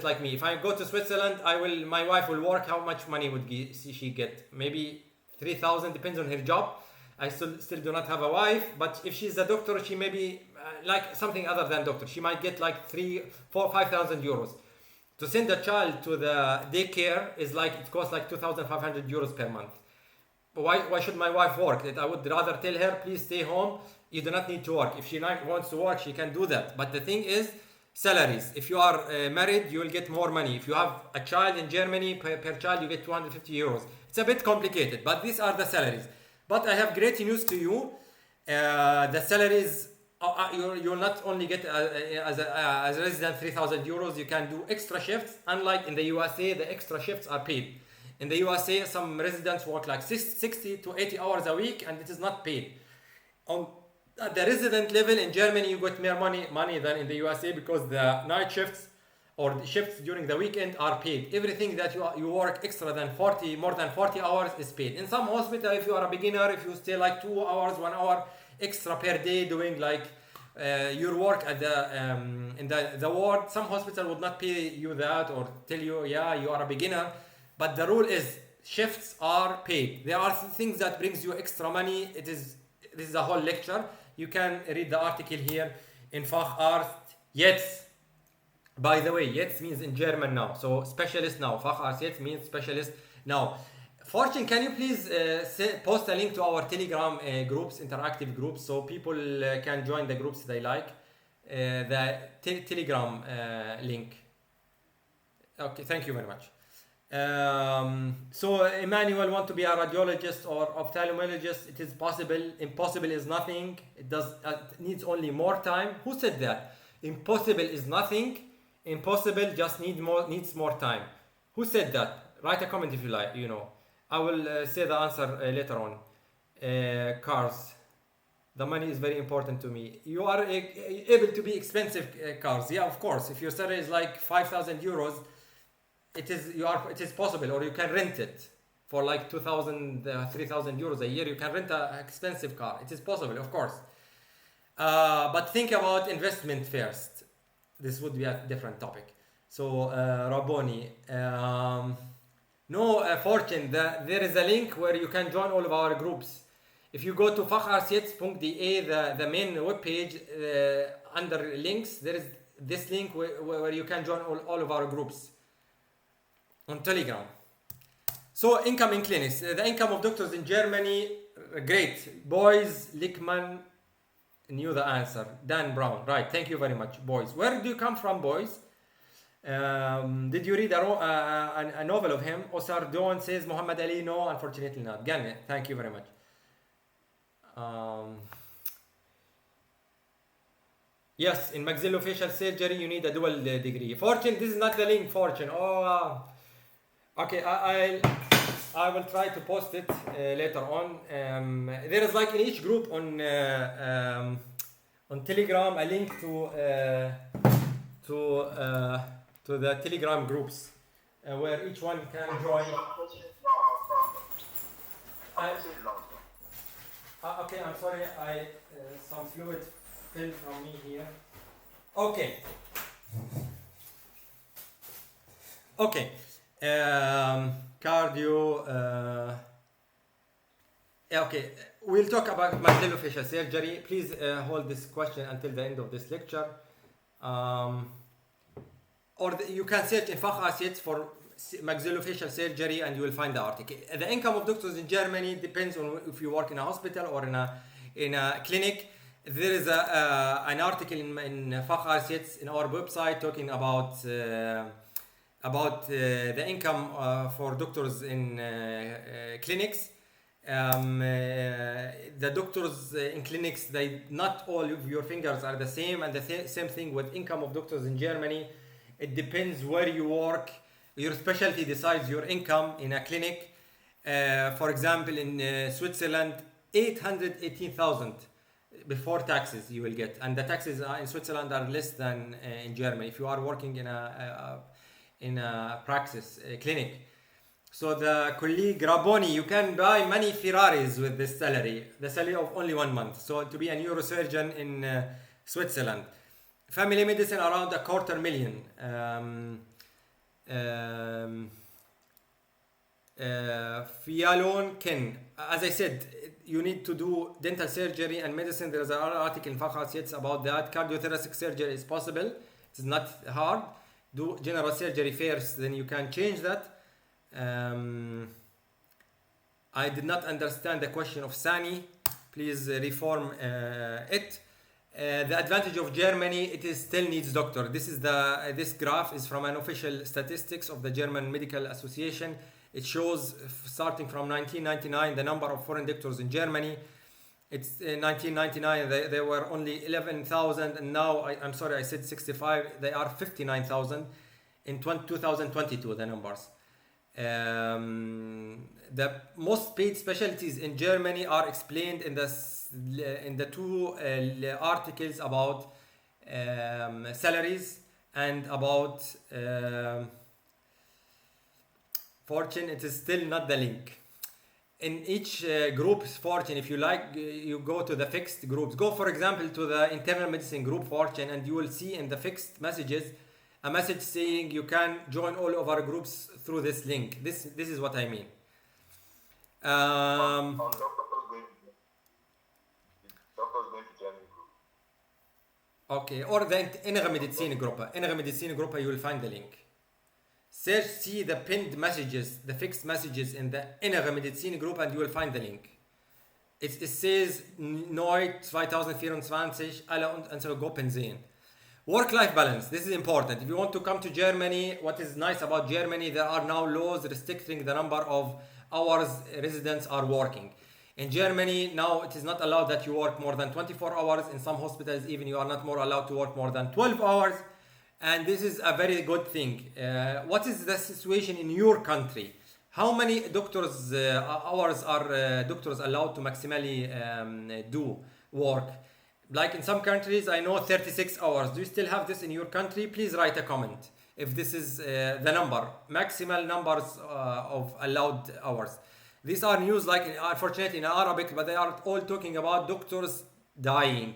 like me, if I go to Switzerland, my wife will work. How much money would she get? Maybe 3,000, depends on her job. I still do not have a wife, but if she's a doctor, she may be like something other than doctor. She might get like 3,000, 4,000, 5,000 euros. To send a child to the daycare it costs like 2,500 euros per month. Why should my wife work? I would rather tell her, please stay home. You do not need to work. If she wants to work, she can do that. But the thing is, salaries. If you are married, you will get more money. If you have a child in Germany, per child, you get 250 euros. It's a bit complicated, but these are the salaries. But I have great news to you. The salaries, you'll not only get as a resident 3,000 euros, you can do extra shifts. Unlike in the USA, the extra shifts are paid. In the USA, some residents work like 60 to 80 hours a week, and it is not paid. At the resident level in Germany, you get more money than in the USA, because the night shifts or the shifts during the weekend are paid. Everything that you work extra than more than 40 hours is paid. In some hospital, if you are a beginner, if you stay like 2 hours, 1 hour extra per day doing like your work at in the ward, some hospital would not pay you that or tell you, yeah, you are a beginner. But the rule is shifts are paid. There are things that brings you extra money. This is a whole lecture. You can read the article here in Facharzt. JETZT. By the way, JETZT means in German now. So specialist now. Facharzt JETZT means specialist now. Fortune, can you please post a link to our Telegram groups, interactive groups, so people can join the groups they like? The Telegram link. Okay, thank you very much. So Emmanuel want to be a radiologist or ophthalmologist. It is possible. Impossible is nothing. It needs only more time. Who said that? Impossible is nothing. Impossible just needs more time. Who said that? Write a comment if you like. I will say the answer later on. Cars. The money is very important to me. You are able to be expensive cars. Yeah, of course. If your salary is like 5,000 euros, it is possible, or you can rent it for like 2,000, 3,000 euros a year. You can rent an expensive car. It is possible, of course. But think about investment first. This would be a different topic. So, Raboni. Fortune, there is a link where you can join all of our groups. If you go to facharzjetzt.de, the main webpage, under links, there is this link where you can join all of our groups on Telegram. So, income in clinics. The income of doctors in Germany, great. Boys, Lickman, knew the answer. Dan Brown. Right. Thank you very much, boys. Where do you come from, boys? Did you read a novel of him? Osar Dawn says Muhammad Ali. No, unfortunately not. Ganne, thank you very much. Yes, in maxillofacial surgery you need a dual degree. Fortune, this is not the link. Fortune. Oh, okay. I will try to post it later on. There is like in each group on Telegram a link to the Telegram groups where each one can join. Okay, I'm sorry. Some fluid fell from me here. Okay. Okay. Cardio. Okay. We'll talk about maxillofacial surgery. Please hold this question until the end of this lecture. You can search in Facharzt for maxillofacial surgery and you will find the article. The income of doctors in Germany depends on if you work in a hospital or in a clinic. There is an article in Facharzt in our website talking about the income for doctors in clinics. The doctors in clinics, not all of your fingers are the same, and the same thing with income of doctors in Germany. It depends where you work. Your specialty decides your income in a clinic. For example, in Switzerland, 818,000 before taxes you will get, and the taxes in Switzerland are less than in Germany if you are working in a praxis clinic. So the colleague Raboni, you can buy many Ferraris with this salary, the salary of only 1 month. So to be a neurosurgeon in Switzerland. Family medicine around 250,000. Fialon Ken, as I said, you need to do dental surgery and medicine. There is an article in Facharzt about that. Cardiothoracic surgery is possible. It's not hard. Do general surgery first, then you can change that. I did not understand the question of Sani. Please reform it. The advantage of Germany, it is still needs doctor. This graph is from an official statistics of the German Medical Association. It shows starting from 1999 the number of foreign doctors in Germany. It's in 1999 there were only 11,000, and now I'm sorry I said 65. They are 59,000 in 2022. The numbers. The most paid specialties in Germany are explained in the two articles about salaries and about Fortune. It is still not the link. In each group's Fortune, if you like, you go to the fixed groups. Go, for example, to the internal medicine group Fortune, and you will see in the fixed messages a message saying you can join all of our groups through this link. This is what I mean. On doctors going to Germany group. Okay, or the innere Medizin group. Innere Medizin group, you will find the link. See the pinned messages, the fixed messages in the innere Medizin group, and you will find the link. It says neu 2024 alle und so Gruppen sehen. Work-life balance. This is important. If you want to come to Germany, what is nice about Germany, there are now laws restricting the number of hours residents are working. In Germany, now it is not allowed that you work more than 24 hours. In some hospitals, even you are not more allowed to work more than 12 hours. And this is a very good thing. What is the situation in your country? How many doctors hours are doctors allowed to maximally do work? Like in some countries, I know 36 hours. Do you still have this in your country? Please write a comment if this is the number, maximal numbers of allowed hours. These are news, like unfortunately in Arabic, but they are all talking about doctors dying.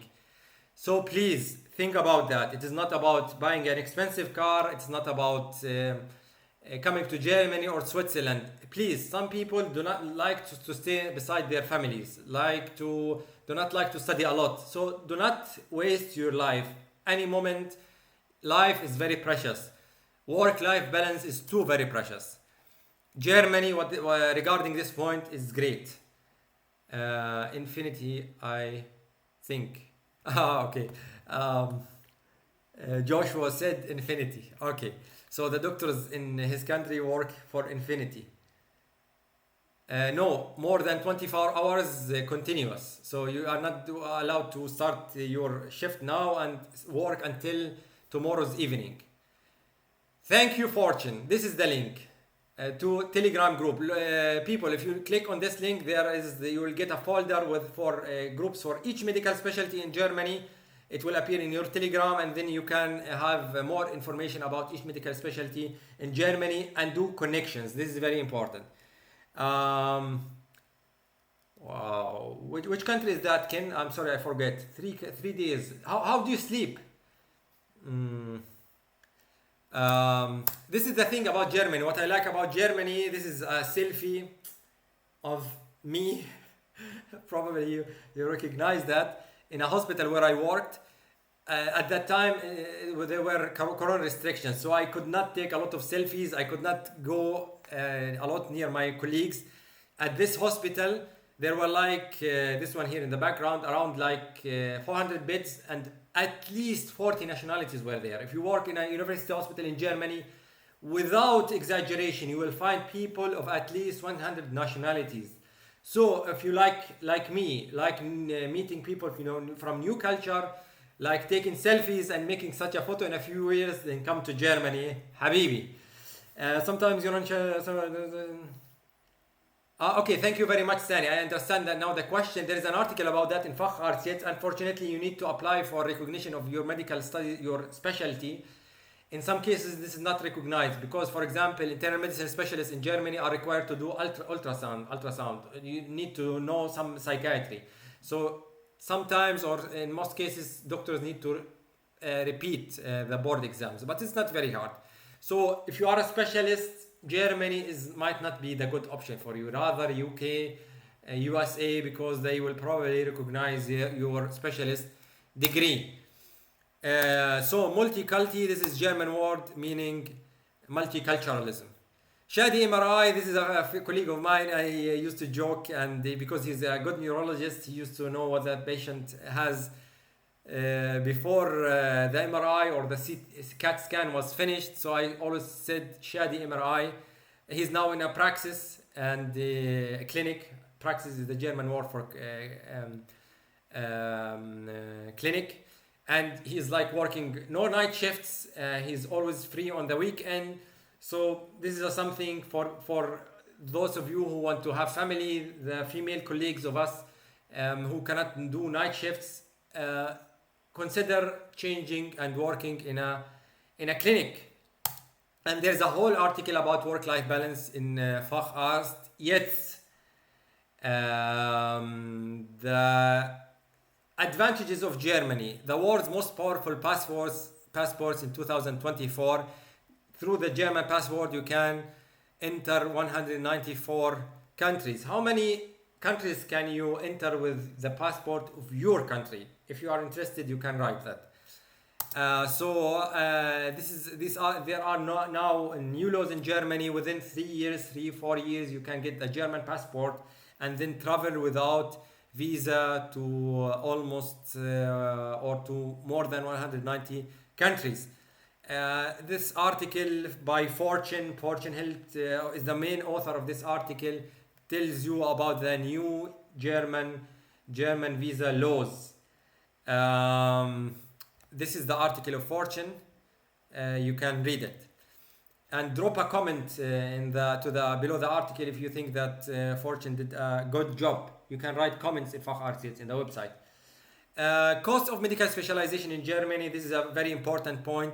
So please think about that. It is not about buying an expensive car. It's not about coming to Germany or Switzerland. Please, some people do not like to stay beside their families, do not like to study a lot. So do not waste your life. Any moment, life is very precious. Work-life balance is too very precious. Germany, regarding this point, is great. Infinity, I think. Ah, okay. Um, Joshua said infinity. Okay. So the doctors in his country work for infinity. No, more than 24 hours continuous. So you are not allowed to start your shift now and work until tomorrow's evening. Thank you, Fortune. This is the link to Telegram group. People, if you click on this link, you will get a folder with for groups for each medical specialty in Germany. It will appear in your Telegram, and then you can have more information about each medical specialty in Germany and do connections. This is very important. Um, wow, which country is that, Ken? I'm sorry, I forget. 3 days. How do you sleep? Mm. This is the thing about Germany. What I like about Germany, this is a selfie of me. Probably you recognize that in a hospital where I worked. At that time, there were corona restrictions, so I could not take a lot of selfies. I could not go a lot near my colleagues. At this hospital, there were like this one here in the background, around like 400 beds, and at least 40 nationalities were there. If you work in a university hospital in Germany, without exaggeration, you will find people of at least 100 nationalities. So if you like me, like meeting people, from new culture, like taking selfies and making such a photo in a few years, then come to Germany, Habibi. Sometimes you're on. Okay, thank you very much, Sani. I understand that now the question. There is an article about that in Facharzt. Yet, unfortunately, you need to apply for recognition of your medical study, your specialty. In some cases, this is not recognized because, for example, internal medicine specialists in Germany are required to do ultrasound. You need to know some psychiatry. So sometimes, or in most cases, doctors need to repeat the board exams, but it's not very hard. So if you are a specialist, Germany might not be the good option for you. Rather UK, USA, because they will probably recognize your specialist degree. So multiculti, this is German word meaning multiculturalism. Shadi MRI, this is a colleague of mine. I used to joke, and because he's a good neurologist, he used to know what that patient has before the MRI or the CAT scan was finished. So I always said Shadi MRI. He's now in a praxis and a clinic. Praxis is the German word for clinic. And he's like working no night shifts. He's always free on the weekend. So this is something for those of you who want to have family, the female colleagues of us who cannot do night shifts. Consider changing and working in a clinic. And there's a whole article about work-life balance in Facharzt. Yet the advantages of Germany, the world's most powerful passports in 2024. Through the German passport, you can enter 194 countries. How many countries can you enter with the passport of your country? If you are interested, you can write that. There are now new laws in Germany. Within 4 years, you can get a German passport and then travel without visa to almost or to more than 190 countries. This article by Fortune Health is the main author of this article. Tells you about the new German visa laws. This is the article of Fortune. You can read it, and drop a comment below the article if you think that Fortune did a good job. You can write comments in Facharzt in the website. Cost of medical specialization in Germany. This is a very important point.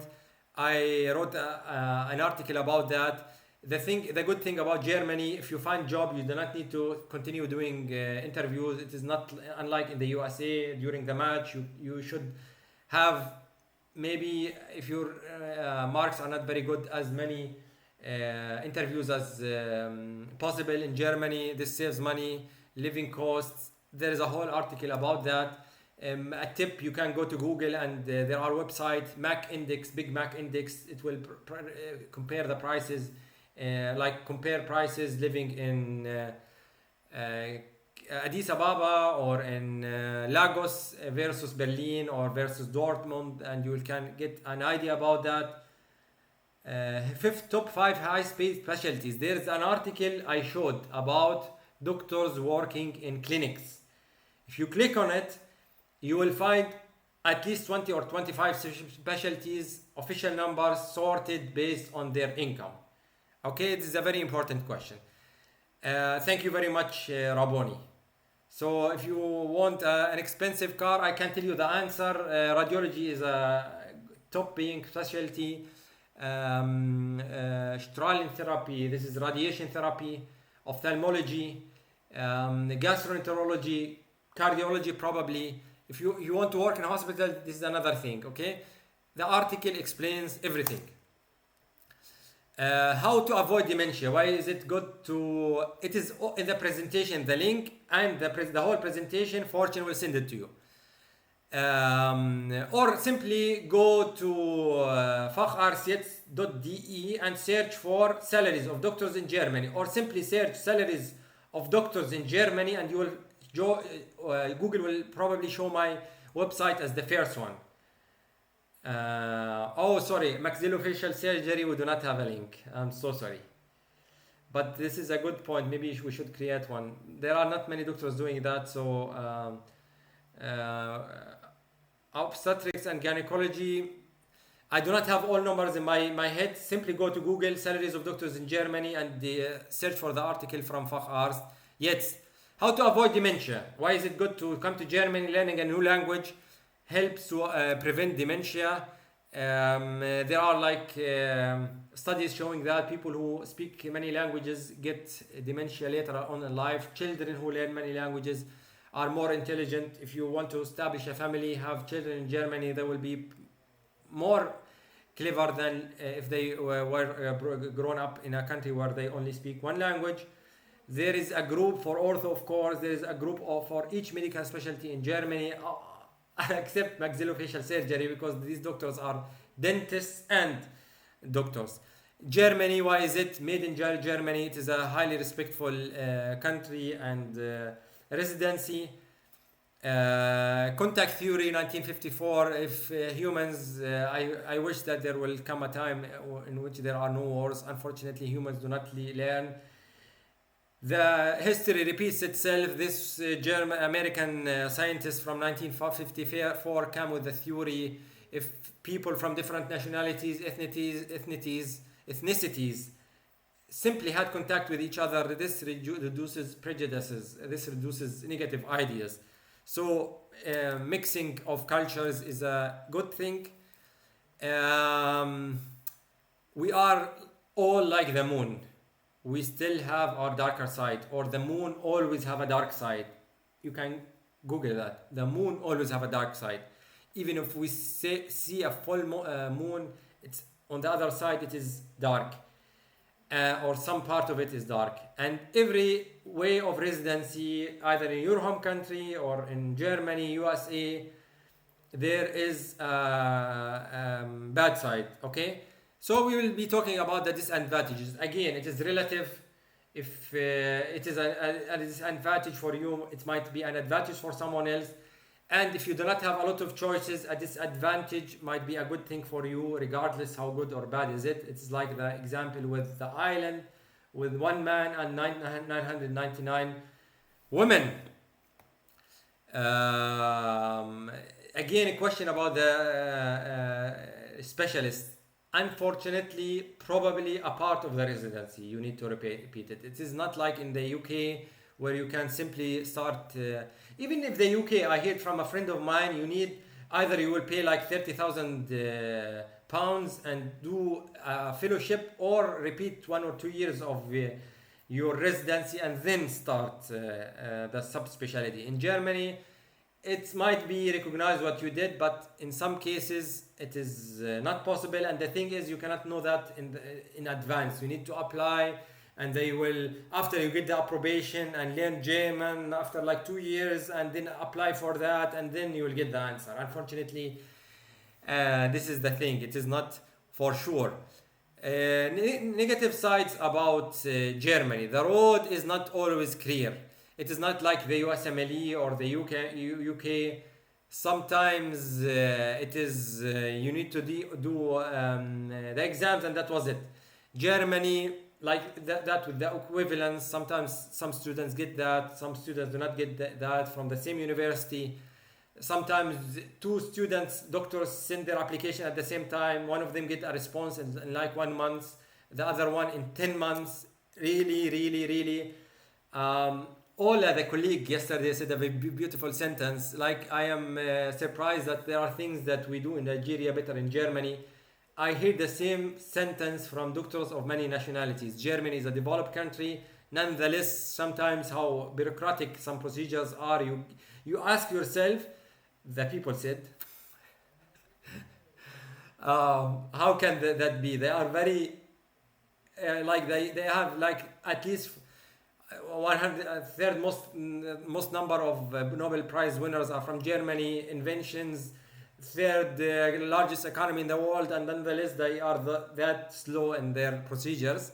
I wrote an article about that. The good thing about Germany, if you find job, you do not need to continue doing interviews. It is not unlike in the USA. During the match, you should have, maybe if your marks are not very good, as many interviews as possible in Germany. This saves money, living costs. There is a whole article about that. A tip, you can go to Google and there are websites, Mac Index, Big Mac Index. It will compare the prices, compare prices living in Addis Ababa or in Lagos versus Berlin or versus Dortmund, and you can get an idea about that. Fifth top 5 high-speed specialties. There's an article I showed about doctors working in clinics. If you click on it, you will find at least 20 or 25 specialties, official numbers sorted based on their income. Okay, this is a very important question. Thank you very much, Raboni. So if you want an expensive car, I can tell you the answer. Radiology is a top paying specialty. Strahlen therapy, this is radiation therapy. Ophthalmology, gastroenterology, cardiology probably. If you want to work in a hospital, this is another thing, okay? The article explains everything. How to avoid dementia. Why is it good to... It is in the presentation, the link, and the whole presentation, Fortune will send it to you. Or simply go to Facharzt.de and search for salaries of doctors in Germany, or simply search salaries of doctors in Germany, and you will Google will probably show my website as the first one. Oh, sorry, maxillofacial surgery, we do not have a link. I'm so sorry. But this is a good point. Maybe we should create one. There are not many doctors doing that, so obstetrics and gynecology, I do not have all numbers in my head. Simply go to Google, salaries of doctors in Germany, and search for the article from Facharzt. JETZT. How to avoid dementia. Why is it good to come to Germany? Learning a new language helps to prevent dementia. There are studies showing that people who speak many languages get dementia later on in life. Children who learn many languages are more intelligent. If you want to establish a family, have children in Germany, they will be more clever than if they were grown up in a country where they only speak one language. There is a group for ortho, of course. There is a group for each medical specialty in Germany, except maxillofacial surgery, because these doctors are dentists and doctors. Germany, why is it made in Germany? It is a highly respectful country and residency. Contact theory, 1954. If humans, I wish that there will come a time in which there are no wars. Unfortunately, humans do not learn. The history repeats itself. This German-American scientist from 1954 came with the theory: if people from different nationalities, ethnicities simply had contact with each other, this reduces prejudices, this reduces negative ideas. So mixing of cultures is a good thing. We are all like the moon. We still have our darker side, or the moon always have a dark side. You can Google that. The moon always have a dark side. Even if we see a full moon, it's on the other side, it is dark. Or some part of it is dark. And every way of residency, either in your home country or in Germany, USA, there is a bad side, okay? So we will be talking about the disadvantages. Again, it is relative. If it is a disadvantage for you, it might be an advantage for someone else. And if you do not have a lot of choices, a disadvantage might be a good thing for you, regardless how good or bad is it. It's like the example with the island, with one man and 999 women. Again, a question about the specialist. Unfortunately, probably a part of the residency, you need to repeat it. It is not like in the UK where you can simply start. Even if the UK, I heard from a friend of mine, you need either you will pay like 30,000 pounds and do a fellowship, or repeat 1 or 2 years of your residency and then start the subspecialty. In Germany, it might be recognized what you did, but in some cases it is not possible. And the thing is, you cannot know that in advance. You need to apply, and they will, after you get the approbation and learn German after like 2 years, and then apply for that, and then you will get the answer. Unfortunately, this is the thing. It is not for sure. Negative sides about Germany. The road is not always clear. It is not like the USMLE or the UK. Sometimes it is you need to do the exams and that was it. Germany, like that with the equivalence, sometimes some students get that, some students do not get that from the same university. Sometimes two students, doctors, send their application at the same time. One of them get a response in like 1 month, the other one in 10 months. Really, really, really. Ola, the colleague yesterday, said a very beautiful sentence. Like, I am surprised that there are things that we do in Nigeria better in Germany. I hear the same sentence from doctors of many nationalities. Germany is a developed country. Nonetheless, sometimes how bureaucratic some procedures are, you ask yourself, the people said, how can that be? They are very, like they have like at least 100 third most number of Nobel Prize winners are from Germany. Inventions, third largest economy in the world, and nonetheless they are that slow in their procedures.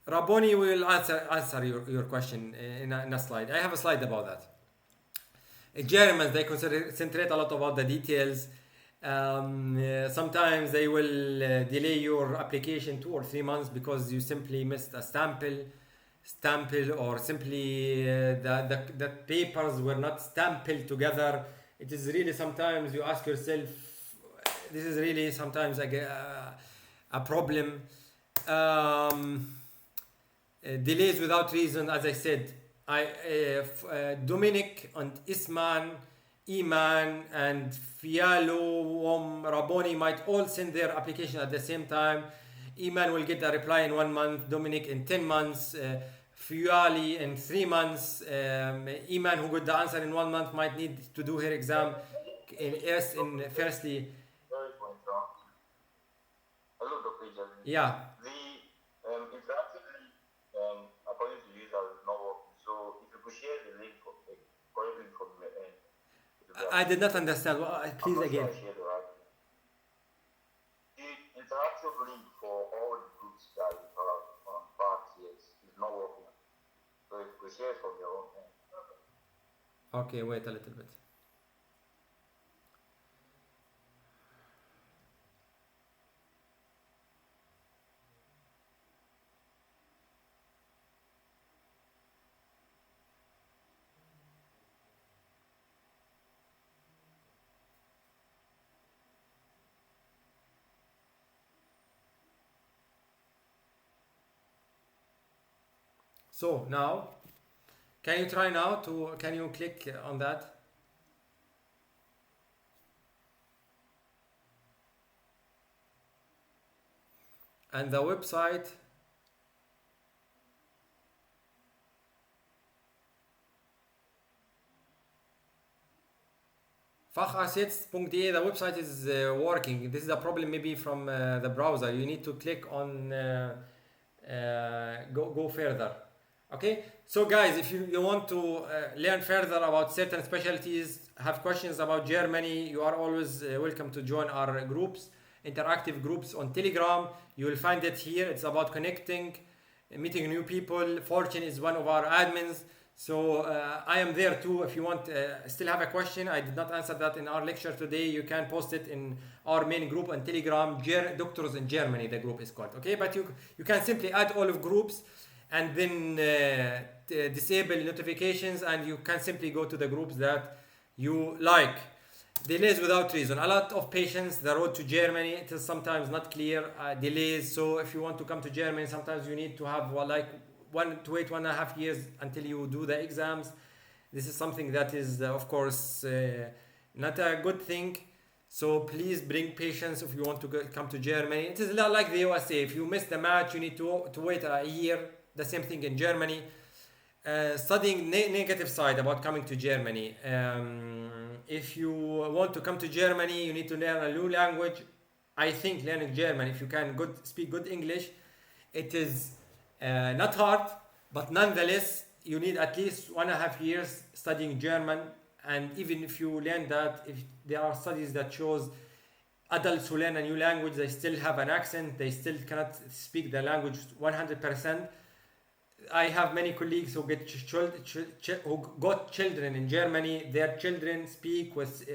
Raboni will answer your question in a slide. I have a slide about that. Germans, they concentrate a lot about the details. Sometimes they will delay your application 2 or 3 months because you simply missed a stample, or simply the papers were not stamped together. It is really, sometimes you ask yourself, this is really sometimes a problem. Delays without reason, as I said. Dominic and Isman, Iman and Fialo, Raboni might all send their application at the same time. Iman will get a reply in 1 month, Dominic in 10 months, Fiali in 3 months. Iman, who got the answer in 1 month, might need to do her exam firstly. Sorry for interrupting. Hello, Dr. Jasmine. Yeah. The interactive link, according to users, is not working. So if you could share the link correctly from your end. I did not understand. Please again. The interactive link for all the groups that you have on Facharzt is not working. So if you could share it from your own end. Okay, wait a little bit. So now, can you try now can you click on that? And the website, Facharzt.de, the website is working. This is a problem maybe from the browser. You need to click on go further. Okay, so guys, if you want to learn further about certain specialties, have questions about Germany, you are always welcome to join our groups, interactive groups on Telegram. You will find it here. It's about connecting, meeting new people. Fortune is one of our admins, so I am there too. If you want, still have a question, I did not answer that in our lecture today, you can post it in our main group on Telegram, Doctors in Germany, the group is called. Okay, but you can simply add all of groups and then disable notifications, and you can simply go to the groups that you like. Delays without reason. A lot of patients, the road to Germany, it is sometimes not clear. Delays. So if you want to come to Germany, sometimes you need to have wait 1.5 years until you do the exams. This is something that is, of course, not a good thing. So please bring patience if you want to come to Germany. It is not like the USA. If you miss the match, you need to wait a year. The same thing in Germany. Studying negative side about coming to Germany. If you want to come to Germany, you need to learn a new language. I think learning German, if you can speak good English, it is not hard, but nonetheless, you need at least 1.5 years studying German. And even if you learn that, if there are studies that shows adults who learn a new language, they still have an accent, they still cannot speak the language 100%. I have many colleagues who who got children in Germany. Their children speak with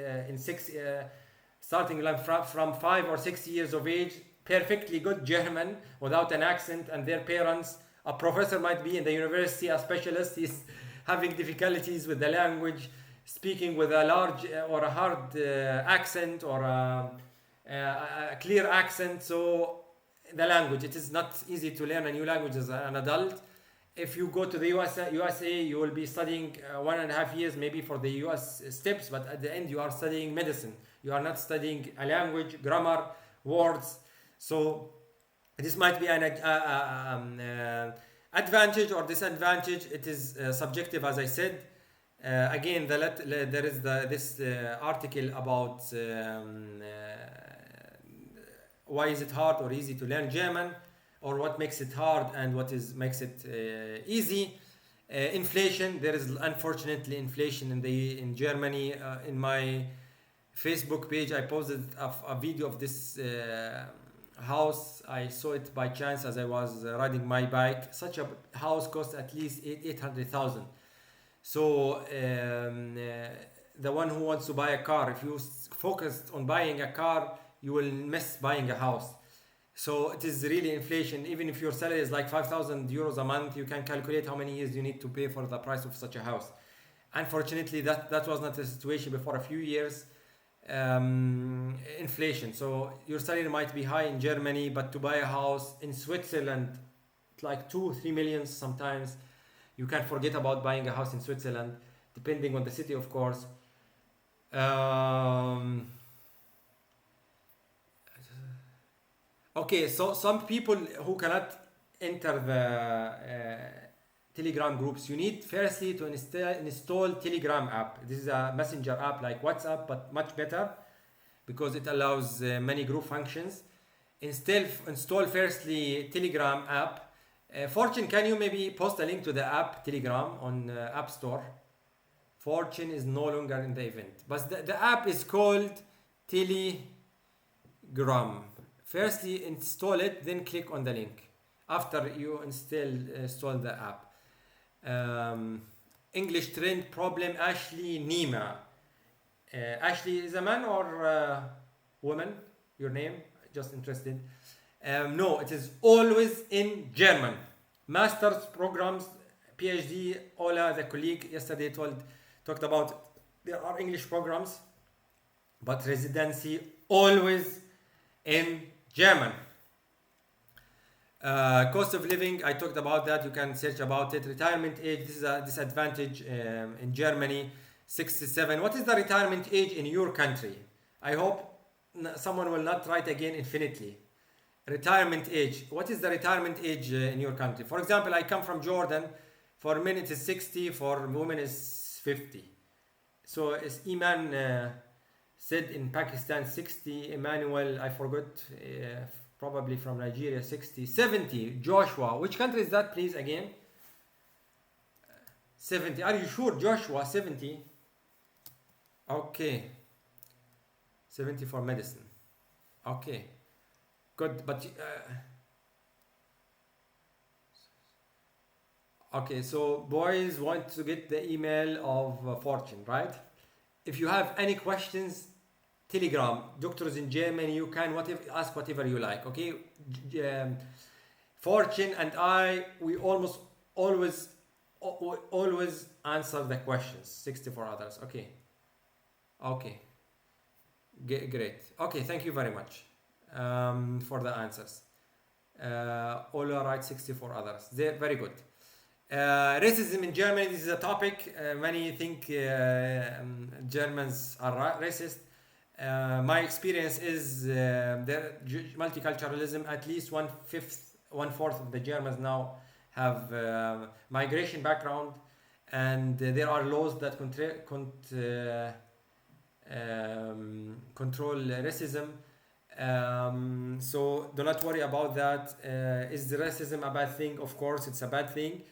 starting like from 5 or 6 years of age, perfectly good German without an accent, and their parents, a professor might be in the university, a specialist is having difficulties with the language, speaking with a large or a hard accent or a clear accent. So the language, it is not easy to learn a new language as an adult. If you go to the USA, you will be studying 1.5 years maybe for the US steps, but at the end you are studying medicine. You are not studying a language, grammar, words. So this might be an advantage or disadvantage. It is subjective, as I said. Again, there is this article about why is it hard or easy to learn German, or what makes it hard and what makes it easy. Inflation, there is unfortunately inflation in Germany. In my Facebook page I posted a video of this house. I saw it by chance as I was riding my bike. Such a house costs at least 800,000. So the one who wants to buy a car, if you focused on buying a car, you will miss buying a house. So it is really inflation. Even if your salary is like 5,000 euros a month, you can calculate how many years you need to pay for the price of such a house. Unfortunately, that was not the situation before a few years. Inflation. So your salary might be high in Germany, but to buy a house in Switzerland, like 2-3 million sometimes. You can forget about buying a house in Switzerland, depending on the city, of course. Okay, so some people who cannot enter the Telegram groups, you need firstly to install Telegram app. This is a messenger app like WhatsApp, but much better because it allows many group functions. Install firstly Telegram app. Fortune, can you maybe post a link to the app Telegram on App Store? Fortune is no longer in the event, but the app is called Telegram. Firstly, install it, then click on the link after you install the app. English trend problem, Ashley Nima. Ashley is a man or woman? Your name? Just interested. No, it is always in German. Master's programs, PhD. Ola, the colleague yesterday talked about there are English programs, but residency always in German. Cost of living, I talked about that. You can search about it. Retirement age, this is a disadvantage in Germany. 67. What is the retirement age in your country? I hope someone will not write again infinitely. Retirement age. What is the retirement age in your country? For example, I come from Jordan. For men it is 60. For women is 50. So as Iman said in Pakistan 60. Emmanuel, I forgot, probably from Nigeria 60. 70. Joshua, which country is that, please, again? 70. Are you sure, Joshua? 70. Okay. 70 for medicine. Okay. Good, but okay, so boys want to get the email of Fortune, right? If you have any questions, Telegram, doctors in Germany, you can ask whatever you like, okay? Fortune and we almost always answer the questions. 64 others, okay. Okay, great. Okay, thank you very much for the answers. Ola writes 64 others. They're very good. Racism in Germany, this is a topic. Many think Germans are racist. My experience is multiculturalism. At least 1/4 of the Germans now have migration background, and there are laws that control racism. So do not worry about that. Is the racism a bad thing? Of course, it's a bad thing.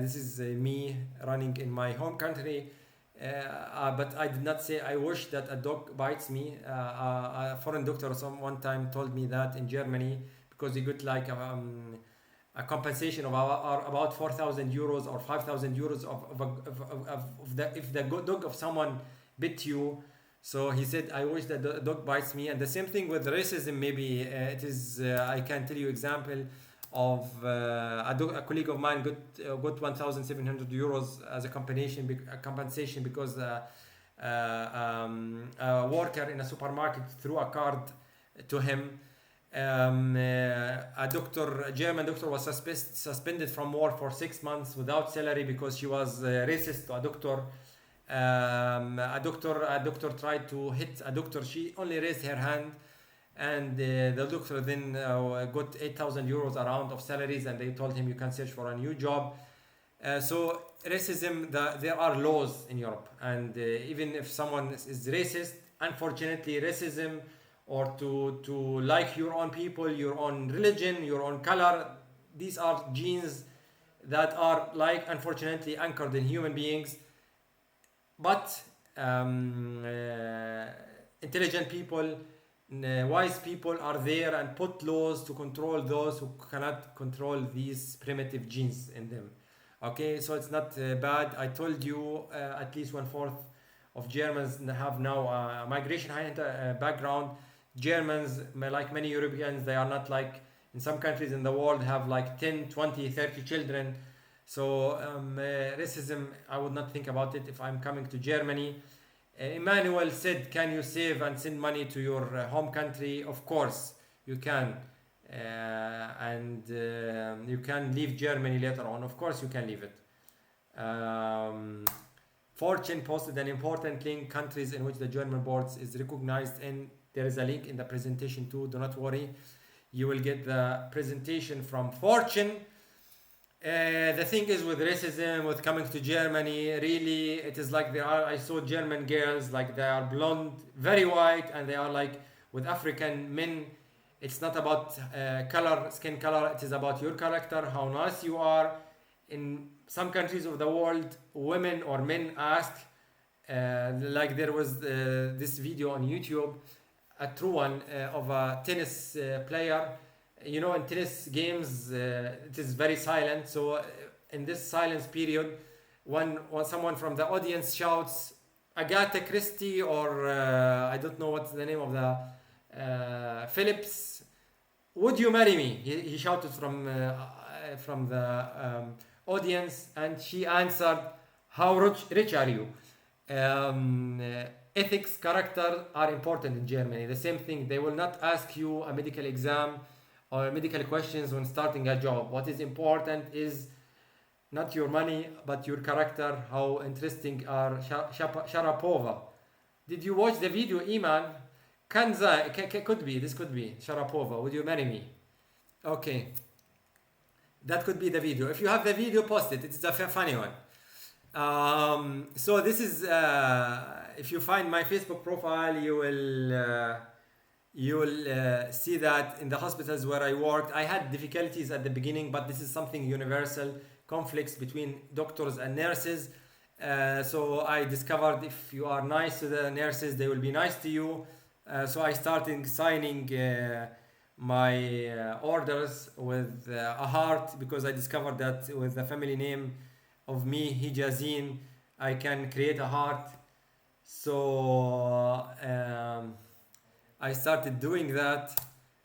This is me running in my home country. But I did not say I wish that a dog bites me. A foreign doctor one time told me that in Germany because he got like a compensation of about 4,000 euros or 5,000 euros of the if the dog of someone bit you. So he said, I wish that the dog bites me. And the same thing with racism. Maybe it is. I can tell you example of a colleague of mine got 1,700 euros as a compensation because a worker in a supermarket threw a card to him. A German doctor was suspended from work for 6 months without salary because she was racist to a doctor. A doctor tried to hit a doctor. She only raised her hand, and the doctor then got 8,000 euros around of salaries, and they told him you can search for a new job. So racism, there are laws in Europe, and even if someone is racist, unfortunately racism, or to like your own people, your own religion, your own color, these are genes that are like unfortunately anchored in human beings. But intelligent people, wise people are there and put laws to control those who cannot control these primitive genes in them. Okay, so it's not bad. I told you at least 1/4 of Germans have now a migration background. Germans, like many Europeans, they are not like in some countries in the world have like 10, 20, 30 children. So racism, I would not think about it if I'm coming to Germany. Emmanuel said, can you save and send money to your home country? Of course, you can. And you can leave Germany later on. Of course, you can leave it. Fortune posted an important link, countries in which the German boards is recognized in. There is a link in the presentation too. Do not worry. You will get the presentation from Fortune. The thing is with racism, with coming to Germany, really, it is like I saw German girls, like they are blonde, very white, and they are like with African men. It's not about skin color, it is about your character, how nice you are. In some countries of the world, women or men ask, like there was this video on YouTube, a true one, of a tennis player. You know, in tennis games, it is very silent. So in this silence period, when someone from the audience shouts, Agatha Christie, or I don't know what's the name of the Phillips, would you marry me? He shouted from the audience, and she answered, how rich are you? Ethics, character are important in Germany. The same thing, they will not ask you a medical exam or medical questions when starting a job. What is important is not your money, but your character. How interesting are Sharapova. Did you watch the video, Iman? Could be Sharapova. Would you marry me? Okay. That could be the video. If you have the video, post it. It's a funny one. So this is, if you find my Facebook profile, you will see that in the hospitals where I worked, I had difficulties at the beginning, but this is something universal, conflicts between doctors and nurses. So I discovered if you are nice to the nurses, they will be nice to you. So I started signing my orders with a heart, because I discovered that with the family name of me, Hijazin, I can create a heart. So I started doing that,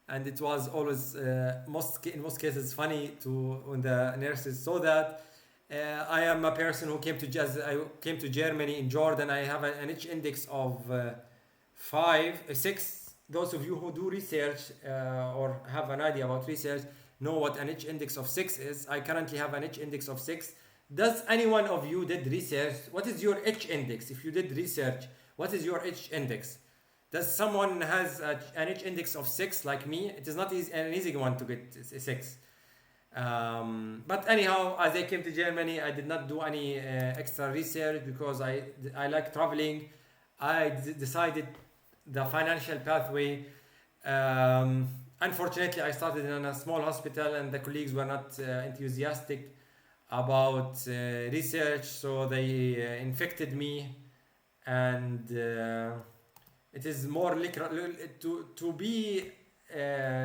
and it was always in most cases funny when the nurses saw that. I am a person who came to Germany in Jordan. I have an H index of 6. Those of you who do research or have an idea about research know what an H index of 6 is. I currently have an H index of 6. Does anyone of you did research? What is your H index? If you did research, what is your H index? Does someone has an H index of 6 like me? It is not an easy one to get 6. But anyhow, as I came to Germany, I did not do any extra research because I like traveling. I decided the financial pathway. Unfortunately, I started in a small hospital, and the colleagues were not enthusiastic about research, so they infected me and it is more like to be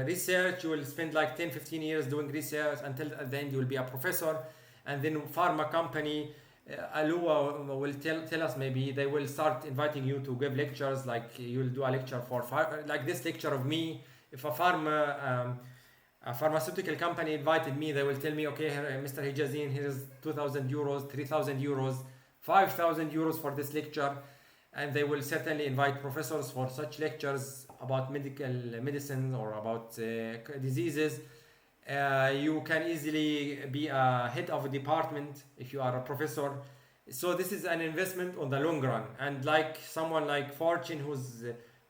research. You will spend like 10-15 years doing research until at the end you will be a professor, and then pharma company Alua will tell us, maybe they will start inviting you to give lectures, like you'll do a lecture for like this lecture of me. If a pharmaceutical company invited me, they will tell me, okay, Mr. Hijazin, here's 2,000 euros, 3,000 euros, 5,000 euros for this lecture. And they will certainly invite professors for such lectures about medical medicine or about diseases. You can easily be a head of a department if you are a professor. So this is an investment on the long run. And like someone like Fortune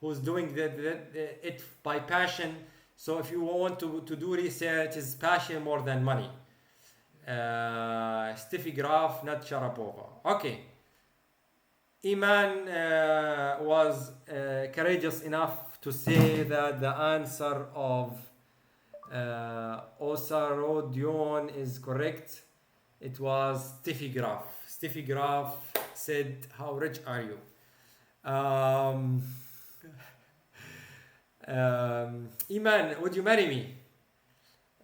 who's doing it by passion. So if you want to do research, it's passion more than money. Steffi Graf, not Sharapova. Okay. Iman was courageous enough to say that the answer of Osarodion is correct. It was Steffi Graf. Steffi Graf said, how rich are you? Iman, would you marry me?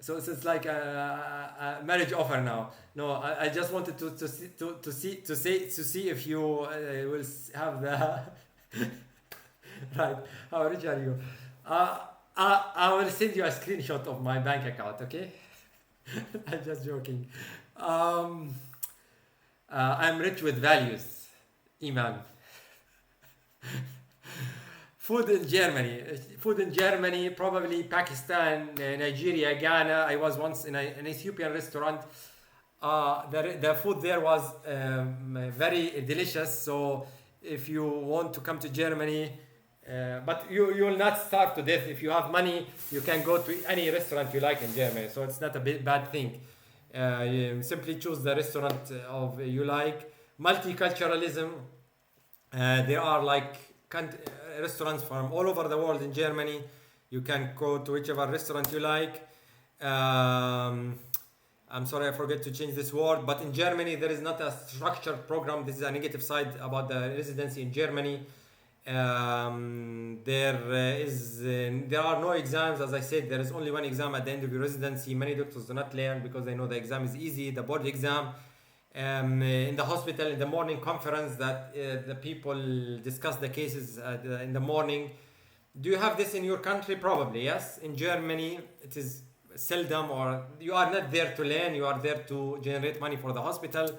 So it's like a marriage offer now. No, I just wanted to see if you will have the right. How rich are you? I will send you a screenshot of my bank account. Okay, I'm just joking. I'm rich with values, Iman. Food in Germany, probably Pakistan, Nigeria, Ghana. I was once in an Ethiopian restaurant. The food there was very delicious. So if you want to come to Germany, but you will not starve to death. If you have money, you can go to any restaurant you like in Germany. So it's not a bad thing. You simply choose the restaurant of you like. Multiculturalism. There are like restaurants from all over the world in Germany. You can go to whichever restaurant you like. I'm sorry, I forget to change this word, but in Germany there is not a structured program. This is a negative side about the residency in Germany. There are no exams. As I said, there is only one exam at the end of your residency. Many doctors do not learn because they know the exam is easy, the board exam. In the hospital, in the morning conference that the people discuss the cases in the morning. Do you have this in your country? Probably, yes. In Germany, it is seldom, or you are not there to learn, you are there to generate money for the hospital.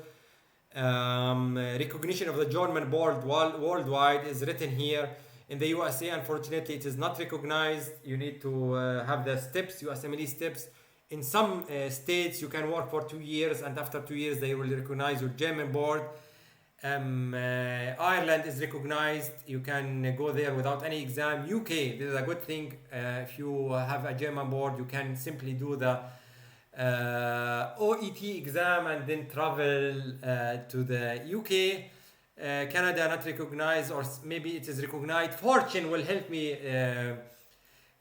Recognition of the German board worldwide is written here. In the USA, unfortunately, it is not recognized. You need to have the steps, USMLE steps. In some states, you can work for 2 years, and after 2 years, they will recognize your German board. Ireland is recognized. You can go there without any exam. UK, this is a good thing. If you have a German board, you can simply do the OET exam and then travel to the UK. Canada not recognized, or maybe it is recognized. Fortune will help me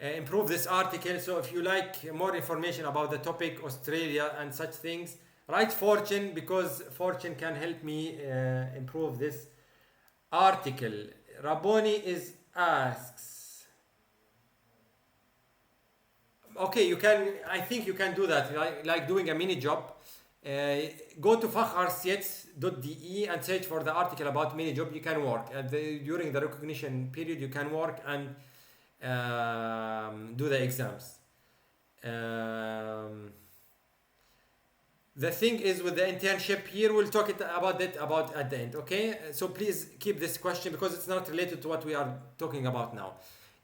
improve this article. So if you like more information about the topic, Australia and such things, write Fortune, because Fortune can help me improve this article. Raboni asks, okay, you can, I think you can do that, like doing a mini job. Go to Facharzt.de and search for the article about mini job. You can work during the recognition period. You can work and do the exams. The thing is with the internship here, we'll talk about at the end. Okay, so please keep this question because it's not related to what we are talking about now.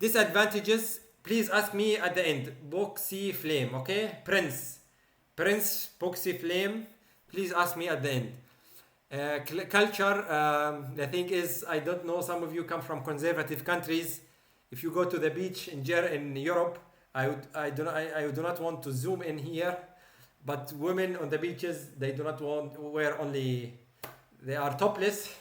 Disadvantages, please ask me at the end. Boxy Flame, okay? Prince Boxy Flame, please ask me at the end. Culture, the thing is, I don't know, some of you come from conservative countries. If you go to the beach in Europe, I do not want to zoom in here, but women on the beaches, they do not wear only, they are topless.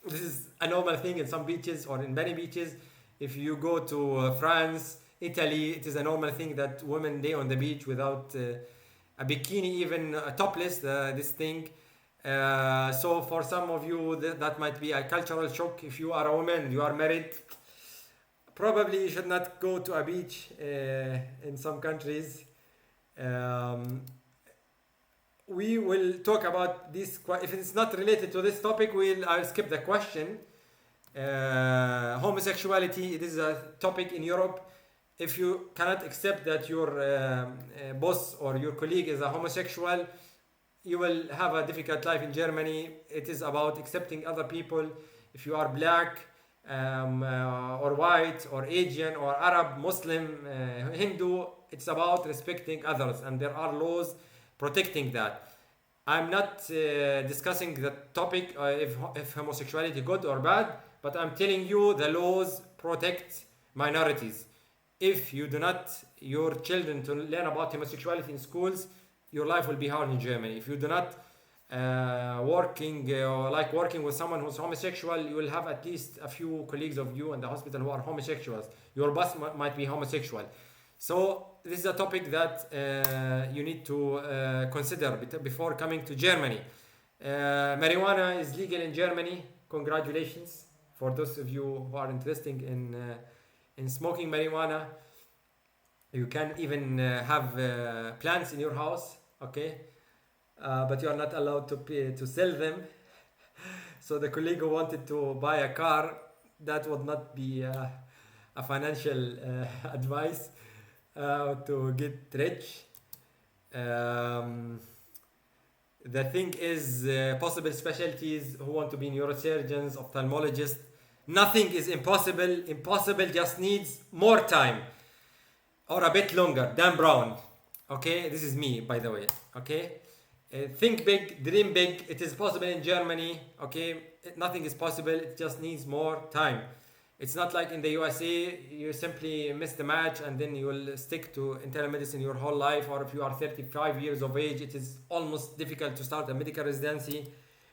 This is a normal thing in some beaches or in many beaches. If you go to France, Italy, it is a normal thing that women lay on the beach without a bikini, even topless, this thing. So for some of you, that might be a cultural shock. If you are a woman, you are married, probably you should not go to a beach in some countries. Um, we will talk about this. If it's not related to this topic, I'll skip the question. Homosexuality, it is a topic in Europe. If you cannot accept that your boss or your colleague is a homosexual, you will have a difficult life in Germany. It is about accepting other people. If you are black or white or Asian or Arab, Muslim, Hindu, it's about respecting others, and there are laws protecting that. I'm not discussing the topic if homosexuality good or bad, but I'm telling you the laws protect minorities. If you do not your children to learn about homosexuality in schools, your life will be hard in Germany. If you do not working with someone who's homosexual, you will have at least a few colleagues of you in the hospital who are homosexuals. Your boss might be homosexual. So this is a topic that you need to consider before coming to Germany. Marijuana is legal in Germany. Congratulations for those of you who are interested in smoking marijuana. You can even have plants in your house, okay? But you are not allowed to sell them. So the colleague who wanted to buy a car, that would not be a financial advice to get rich. The thing is, possible specialties who want to be neurosurgeons, ophthalmologists, nothing is impossible. Impossible just needs more time or a bit longer. Dan Brown. Okay, this is me, by the way. Okay, think big, dream big. It is possible in Germany. Okay, nothing is possible. It just needs more time. It's not like in the USA, you simply miss the match and then you will stick to internal medicine your whole life. Or if you are 35 years of age, it is almost difficult to start a medical residency.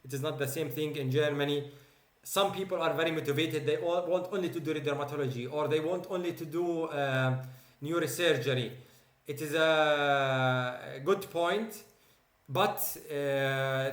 It is not the same thing in Germany. Some people are very motivated. They want only to do dermatology, or they want only to do neurosurgery. It is a good point. But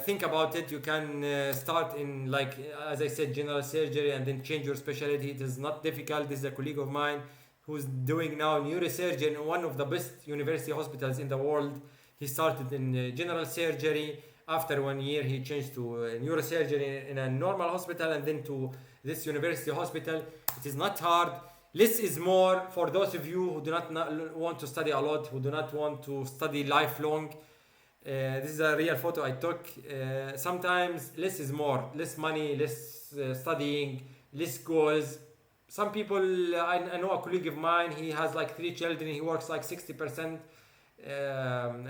think about it. You can start in, like, as I said, general surgery and then change your specialty. It is not difficult. This is a colleague of mine who's doing now neurosurgery in one of the best university hospitals in the world. He started in general surgery. After 1 year, he changed to neurosurgery in a normal hospital and then to this university hospital. It is not hard. Less is more for those of you who do not want to study a lot, who do not want to study lifelong. This is a real photo I took. Sometimes less is more. Less money, less studying, less goals. Some people, I know a colleague of mine, he has like 3 children. He works like 60%,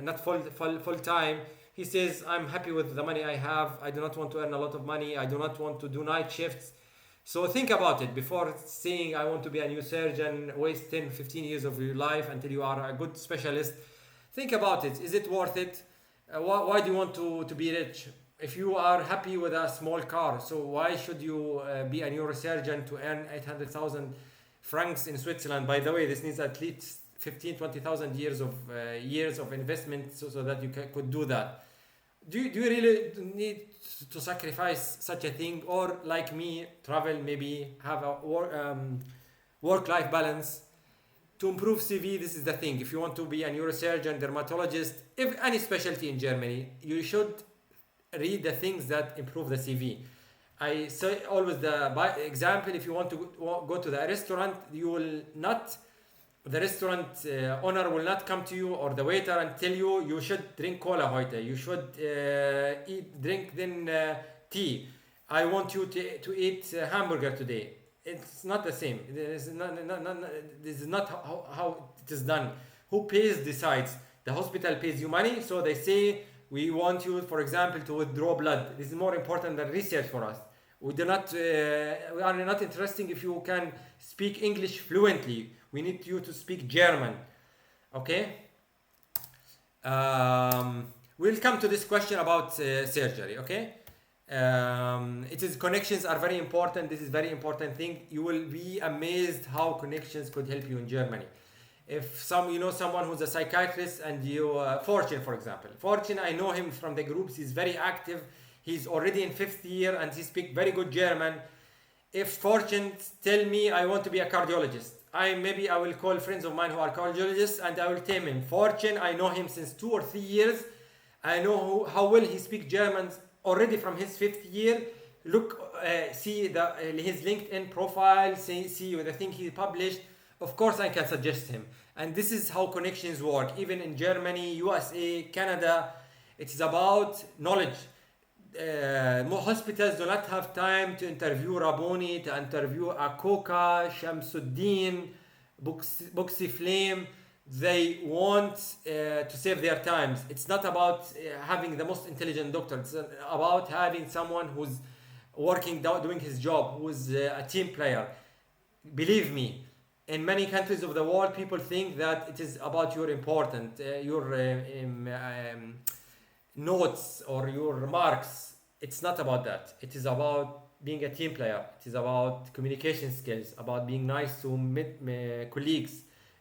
not full time. He says, I'm happy with the money I have. I do not want to earn a lot of money. I do not want to do night shifts. So think about it before saying I want to be a new surgeon, waste 10, 15 years of your life until you are a good specialist. Think about it. Is it worth it? Why do you want to be rich? If you are happy with a small car, so why should you be a neurosurgeon to earn 800,000 francs in Switzerland? By the way, this needs at least 15, 20,000 years of investment so that you could do that. Do you really need to sacrifice such a thing? Or like me, travel, maybe have a work-life balance? To improve CV, this is the thing. If you want to be a neurosurgeon, dermatologist, if any specialty in Germany, you should read the things that improve the CV. I say always by example, if you want to go to the restaurant, the restaurant owner will not come to you or the waiter and tell you should drink cola heute, you should drink tea. I want you to eat hamburger today. It's not the same. This is not how it is done. Who pays decides. The hospital pays you money, so they say we want you, for example, to withdraw blood. This is more important than research for us. We are not interested if you can speak English fluently. We need you to speak German. Okay? We'll come to this question about surgery. Okay? Connections are very important. This is very important thing. You will be amazed how connections could help you in Germany. If someone who's a psychiatrist and Fortune, for example. Fortune, I know him from the groups. He's very active. He's already in 5th year and he speaks very good German. If Fortune tell me I want to be a cardiologist, maybe I will call friends of mine who are cardiologists and I will tell him, Fortune, I know him since 2 or 3 years. I know how well he speaks German already from his 5th year. Look, see his LinkedIn profile, see the thing he published. Of course, I can suggest him. And this is how connections work. Even in Germany, USA, Canada, it is about knowledge. More hospitals do not have time to interview Raboni, to interview Akoka, Shamsuddin, Buxi Flame. They want to save their times. It's not about having the most intelligent doctor. It's about having someone who's working, doing his job, who's a team player. Believe me, in many countries of the world, people think that it is about your notes or your marks. It's not about that. It is about being a team player. It is about communication skills, about being nice to colleagues,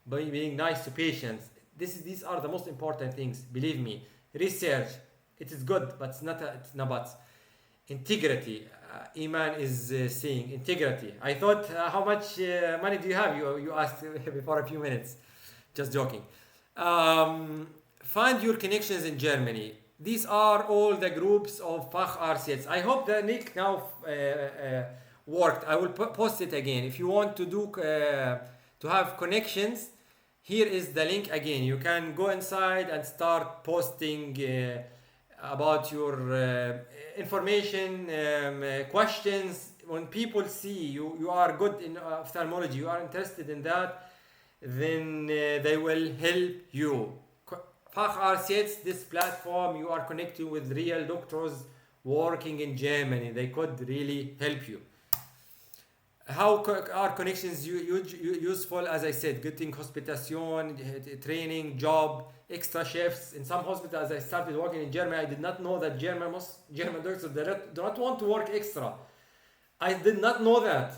being nice to patients. These are the most important things. Believe me. Research, it is good, but it's not but integrity. Iman is saying integrity. I thought, how much money do you have? You asked before a few minutes. Just joking. Find your connections in Germany. These are all the groups of Facharzt. I hope the link now worked. I will post it again. If you want to have connections, here is the link again. You can go inside and start posting about your information, questions. When people see you are good in ophthalmology, you are interested in that, then they will help you. Facharzt, this platform, you are connecting with real doctors working in Germany. They could really help you. How are connections useful? As I said, getting hospitation, training, job, extra shifts. In some hospitals, I started working in Germany. I did not know that most German doctors do not want to work extra. I did not know that.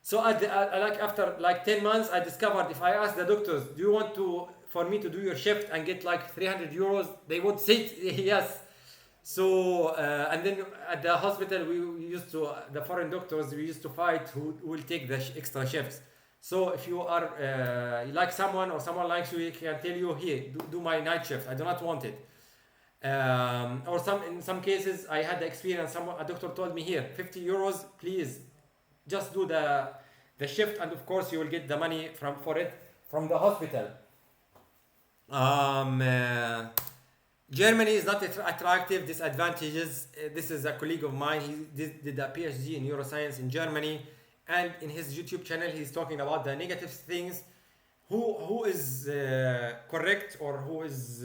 So after 10 months, I discovered if I asked the doctors, do you want for me to do your shift and get like 300 euros, they would say yes. So, and then at the hospital, the foreign doctors, we used to fight who will take the extra shifts. So if you are like someone or someone likes you, he can tell you, here, do my night shift. I do not want it. Or in some cases, I had the experience, a doctor told me, here, 50 euros, please, just do the shift. And of course, you will get the money for it from the hospital. Germany is not attractive. Disadvantages. This is a colleague of mine. He did a PhD in neuroscience in Germany, and in his YouTube channel, he's talking about the negative things. Who is correct or who is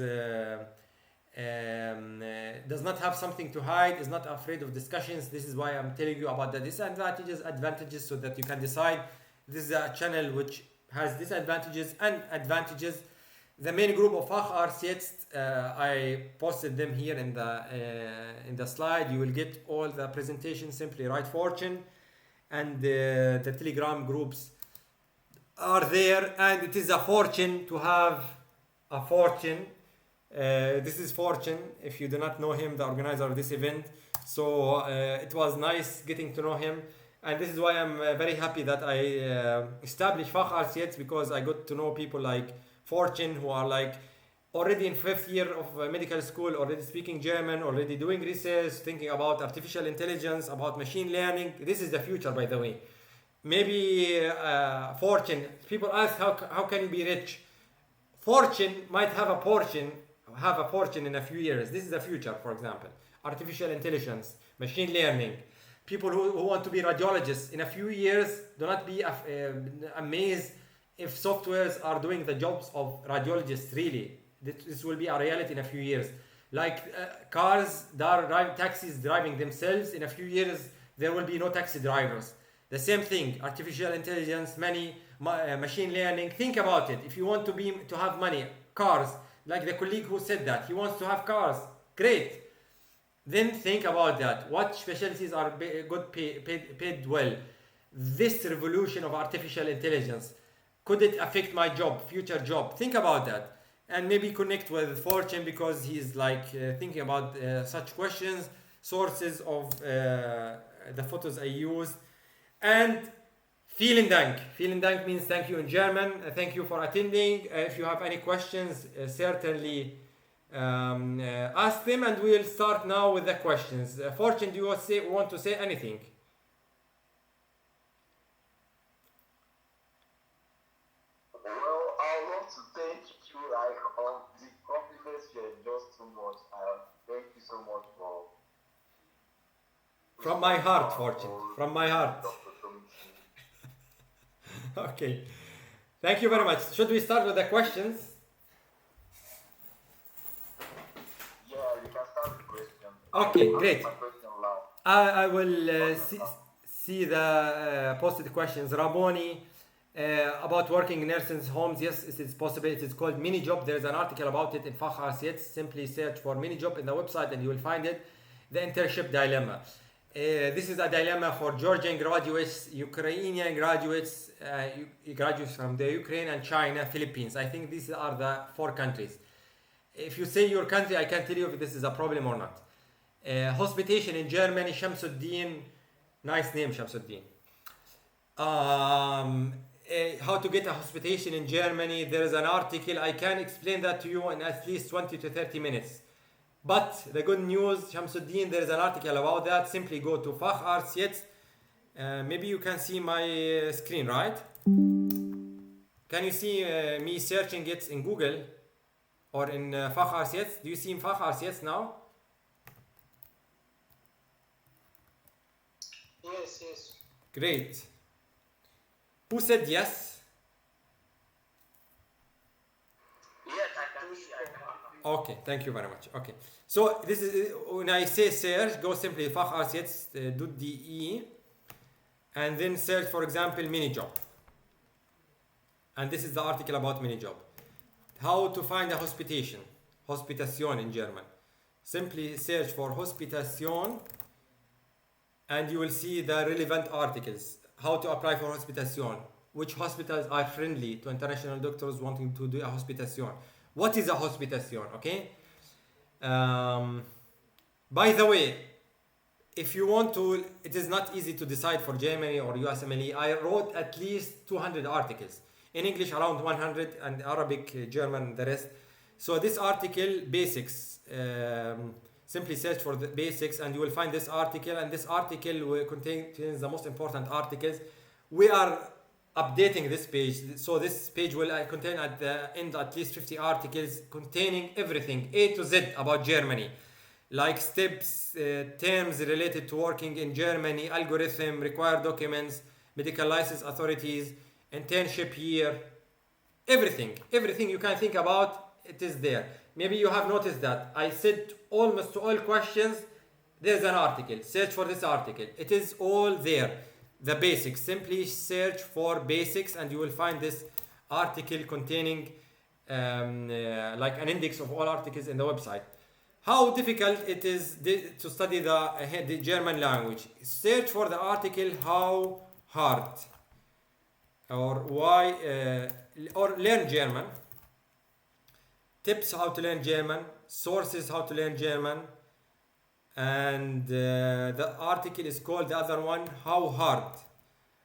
does not have something to hide, is not afraid of discussions. This is why I'm telling you about the disadvantages, advantages, so that you can decide. This is a channel which has disadvantages and advantages. The main group of Facharzt, I posted them here in the slide. You will get all the presentations. Simply write Fortune, and the Telegram groups are there. And it is a fortune to have a Fortune. This is Fortune. If you do not know him, the organizer of this event, so it was nice getting to know him. And this is why I'm very happy that I established Facharzt, because I got to know people like Fortune, who are like already in 5th year of medical school, already speaking German, already doing research, thinking about artificial intelligence, about machine learning. This is the future, by the way. Maybe Fortune, people ask how can you be rich? Fortune might have a fortune in a few years. This is the future. For example, artificial intelligence, machine learning. People who want to be radiologists in a few years, do not be amazed if softwares are doing the jobs of radiologists. Really, this will be a reality in a few years. Like cars, taxis driving themselves. In a few years, there will be no taxi drivers. The same thing, artificial intelligence, machine learning. Think about it. If you want to have money, cars, like the colleague who said that he wants to have cars, great. Then think about that. What specialties are paid well? This revolution of artificial intelligence, could it affect my future job? Think about that, and maybe connect with Fortune, because he's like thinking about such questions. sources of the photos I used. And vielen Dank. Vielen Dank means thank you in German. Thank you for attending. If you have any questions, certainly ask them, and we'll start now with the questions. Fortune, do you want to say anything? Well, I want to thank you, like, the compliments you just too much. Thank you so much for. From my heart, Fortune. From my heart. Dr. Tomichi. Okay. Thank you very much. Should we start with the questions? Yeah, you can start the question. Okay, Ask great. my question loud. I will see the posted questions. Raboni, about working in nursing homes. Yes, it is possible. It is called mini job. There is an article about it in Facharzt. Simply search for mini job in the website and you will find it. The internship dilemma. This is a dilemma for Georgian graduates, Ukrainian graduates, graduates from the Ukraine and China, Philippines. I think these are the 4 countries. If you say your country, I can tell you if this is a problem or not. Hospitation in Germany, Shamsuddin. Nice name, Shamsuddin. How to get a hospitation in Germany. There is an article. I can explain that to you in at least 20 to 30 minutes. But the good news, Shamsuddin, there is an article about that. Simply go to Facharzt JETZT. Maybe you can see my screen, right? Can you see me searching it in Google or in Facharzt JETZT? Do you see in Facharzt JETZT now? Yes. Great. Who said yes? Yes, I can see. Okay, thank you very much. Okay, so this is when I say search, go simply facharzt.de and then search, for example, mini job. And this is the article about mini job. How to find a hospitation, Hospitation in German. Simply search for Hospitation and you will see the relevant articles. How to apply for Hospitation. Which hospitals are friendly to international doctors wanting to do a Hospitation. What is a hospitation? Okay. By the way, if you want to, it is not easy to decide for Germany or USMLE. I wrote at least 200 articles in English, around 100, and Arabic, German, the rest. So this article, basics. Simply search for the basics, and you will find this article. And this article will contains the most important articles. We are updating this page, so this page will contain at the end at least 50 articles containing everything A to Z about Germany, like steps, terms related to working in Germany, algorithm, required documents, medical license authorities, internship year, everything you can think about, it is there. Maybe you have noticed that I said almost to all questions there's an article. Search for this article, it is all there. The basics, simply search for basics and you will find this article containing like an index of all articles in the website. How difficult it is to study the German language. Search for the article how hard or why or learn German. Tips how to learn German, sources how to learn German. And the article is called, the other one, how hard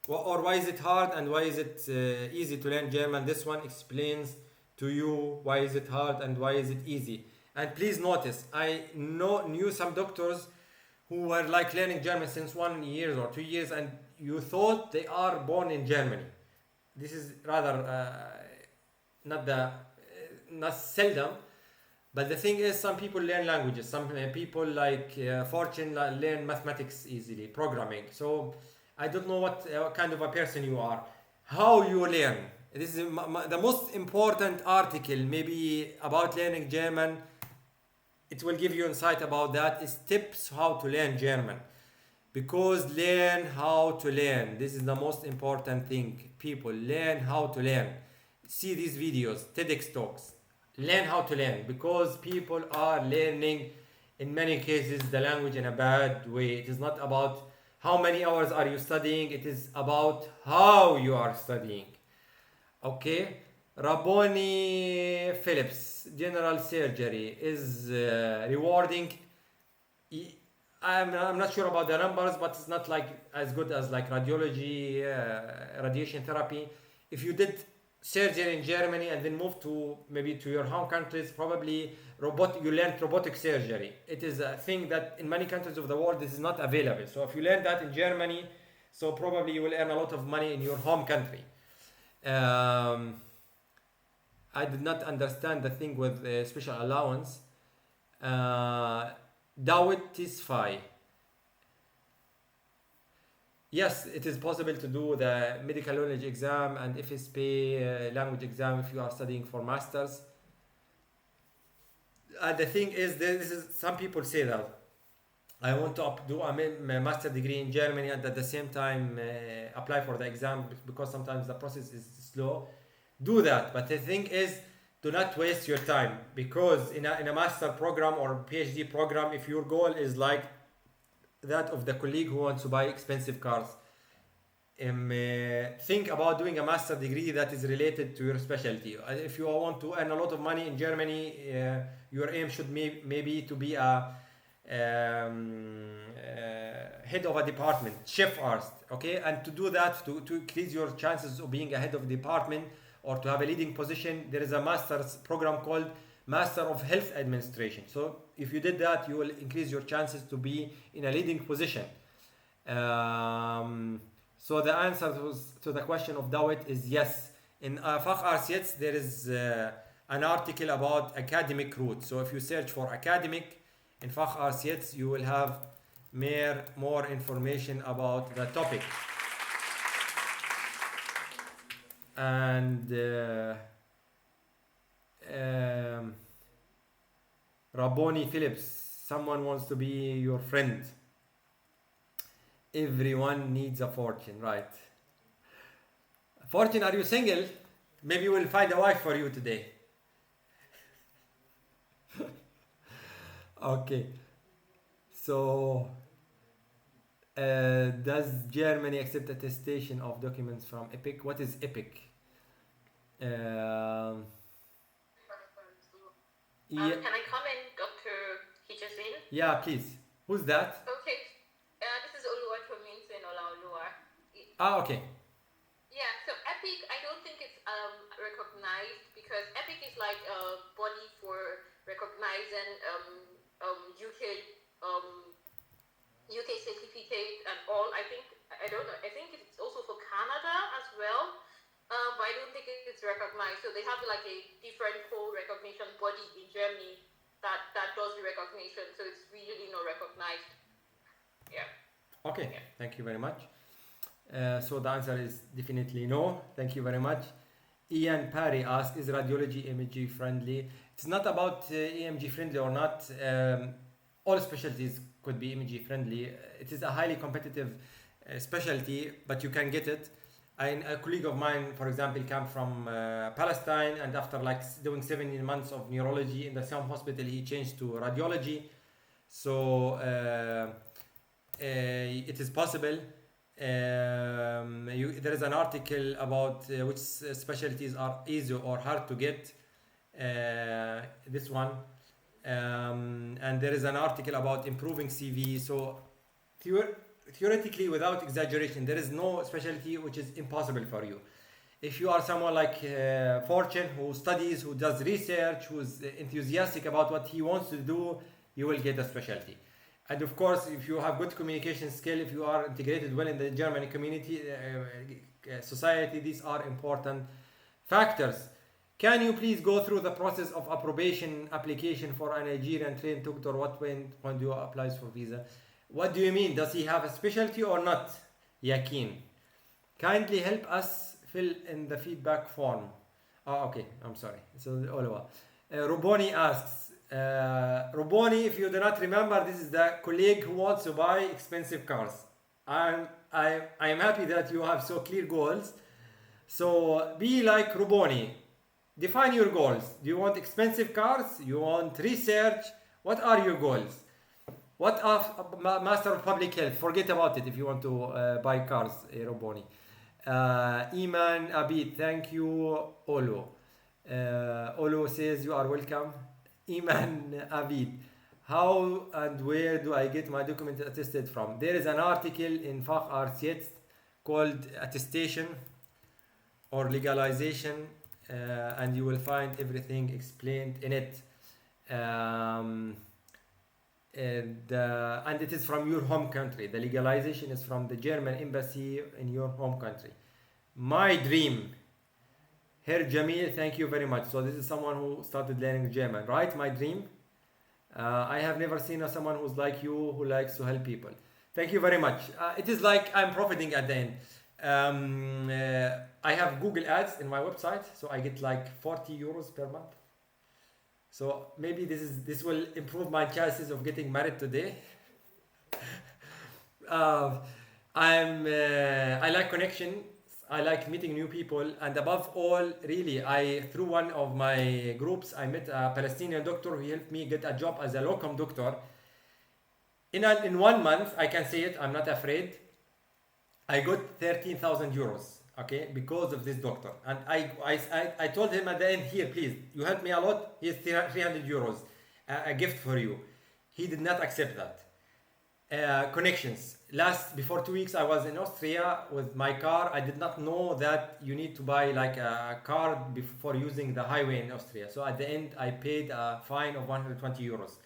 or why is it hard and why is it easy to learn German. This one explains to you why is it hard and why is it easy. And please notice, I knew some doctors who were like learning German since 1 year or 2 years and you thought they are born in Germany. This is rather not seldom. But the thing is, some people learn languages. Some people like Fortune learn mathematics easily, programming. So I don't know what kind of a person you are. How you learn. This is the most important article maybe about learning German. It will give you insight about that. Is tips how to learn German. Because learn how to learn. This is the most important thing. People learn how to learn. See these videos, TEDx talks. Learn how to learn, because people are learning in many cases the language in a bad way. It is not about how many hours are you studying, it is about how you are studying. Okay, Rabboni Phillips, general surgery is rewarding. I'm not sure about the numbers, but it's not like as good as like radiology, radiation therapy. If you did surgery in Germany and then moved to maybe to your home countries, probably you learned robotic surgery. It is a thing that in many countries of the world this is not available. So if you learn that in Germany, so probably you will earn a lot of money in your home country. I did not understand the thing with special allowance. JETZT. Yes, it is possible to do the medical knowledge exam and FSP language exam if you are studying for masters. The thing is, this is some people say that I want to do a master degree in Germany and at the same time apply for the exam because sometimes the process is slow. Do that, but the thing is, do not waste your time because in a master program or PhD program, if your goal is like that of the colleague who wants to buy expensive cars, think about doing a master degree that is related to your specialty. If you want to earn a lot of money in Germany, your aim should maybe to be a head of a department, Facharzt, okay? And to do that, to increase your chances of being a head of a department or to have a leading position, there is a master's program called Master of Health Administration. So if you did that, you will increase your chances to be in a leading position. So the answer to the question of JETZT is yes. In Facharzt there is an article about academic route. So if you search for academic in Facharzt, you will have more information about the topic. And Rabboni Phillips, someone wants to be your friend. Everyone needs a fortune, right? Fortune, are you single? Maybe we'll find a wife for you today. Okay. So, does Germany accept attestation of documents from EPIC? What is EPIC? Can I comment, Dr. Hijazin? Yeah, please. Who's that? Okay. This is Oluwatominsin Olaoluwa. Okay. Yeah, so EPIC, I don't think it's recognized because EPIC is like a body for recognizing UK certificate and all. I don't know. I think it's also for Canada as well. But I don't think it's recognized. So they have like a different whole recognition body in Germany that does the recognition. So it's really not recognized. Yeah. Okay. Yeah. Thank you very much. So the answer is definitely no. Thank you very much. Ian Parry asked, is radiology EMG friendly? It's not about EMG friendly or not. All specialties could be EMG friendly. It is a highly competitive specialty, but you can get it. A colleague of mine, for example, came from Palestine, and after like doing 17 months of neurology in the same hospital, he changed to radiology. So it is possible. There is an article about which specialties are easy or hard to get. This one. And there is an article about improving CV. So theoretically, without exaggeration, there is no specialty which is impossible for you. If you are someone like Fortune, who studies, who does research, who's enthusiastic about what he wants to do, you will get a specialty. And of course, if you have good communication skill, if you are integrated well in the German community, society, these are important factors. Can you please go through the process of application for a Nigerian trained doctor? When do you apply for visa? What do you mean? Does he have a specialty or not? Yakin. Kindly help us fill in the feedback form. Okay, I'm sorry. So, Olawa. Ruboni asks, Ruboni, if you do not remember, this is the colleague who wants to buy expensive cars. I am happy that you have so clear goals. So, be like Ruboni. Define your goals. Do you want expensive cars? You want research? What are your goals? What of Master of Public Health? Forget about it if you want to buy cars, Roboni. Iman Abid, thank you, Olo. Olo says you are welcome. Iman Abid, How and where do I get my document attested from? There is an article in Facharzt JETZT called attestation or legalization, and you will find everything explained in it. And it is from your home country. The legalization is from the German embassy in your home country. My dream, Herr Jamil, thank you very much. So this is someone who started learning German, right? My dream. I have never seen someone who's like you, who likes to help people. Thank you very much. It is like I'm profiting at the end. I have Google Ads in my website, so I get like 40 euros per month. So maybe this will improve my chances of getting married today. I like connection. I like meeting new people, and above all, really, through one of my groups, I met a Palestinian doctor who helped me get a job as a locum doctor. In 1 month, I can say it, I'm not afraid, I got 13,000 euros, okay, because of this doctor. And I told him at the end, here, please, you helped me a lot, here's 300 euros, a gift for you. He did not accept that. Connections. Before 2 weeks, I was in Austria with my car. I did not know that you need to buy like a card before using the highway in Austria. So at the end, I paid a fine of 120 euros.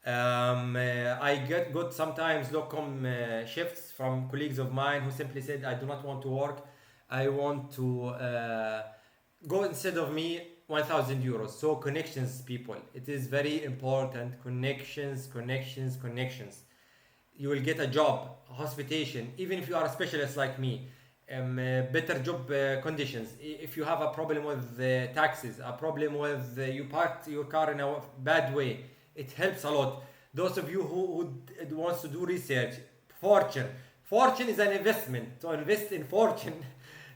I got sometimes locum shifts from colleagues of mine who simply said, I do not want to work. I want to go instead of me 1,000 euros. So connections, people. It is very important. Connections. You will get a job, hospitation, even if you are a specialist like me, better job conditions. If you have a problem with taxes, a problem with you parked your car in a bad way, it helps a lot. Those of you who wants to do research, Fortune is an investment. So invest in Fortune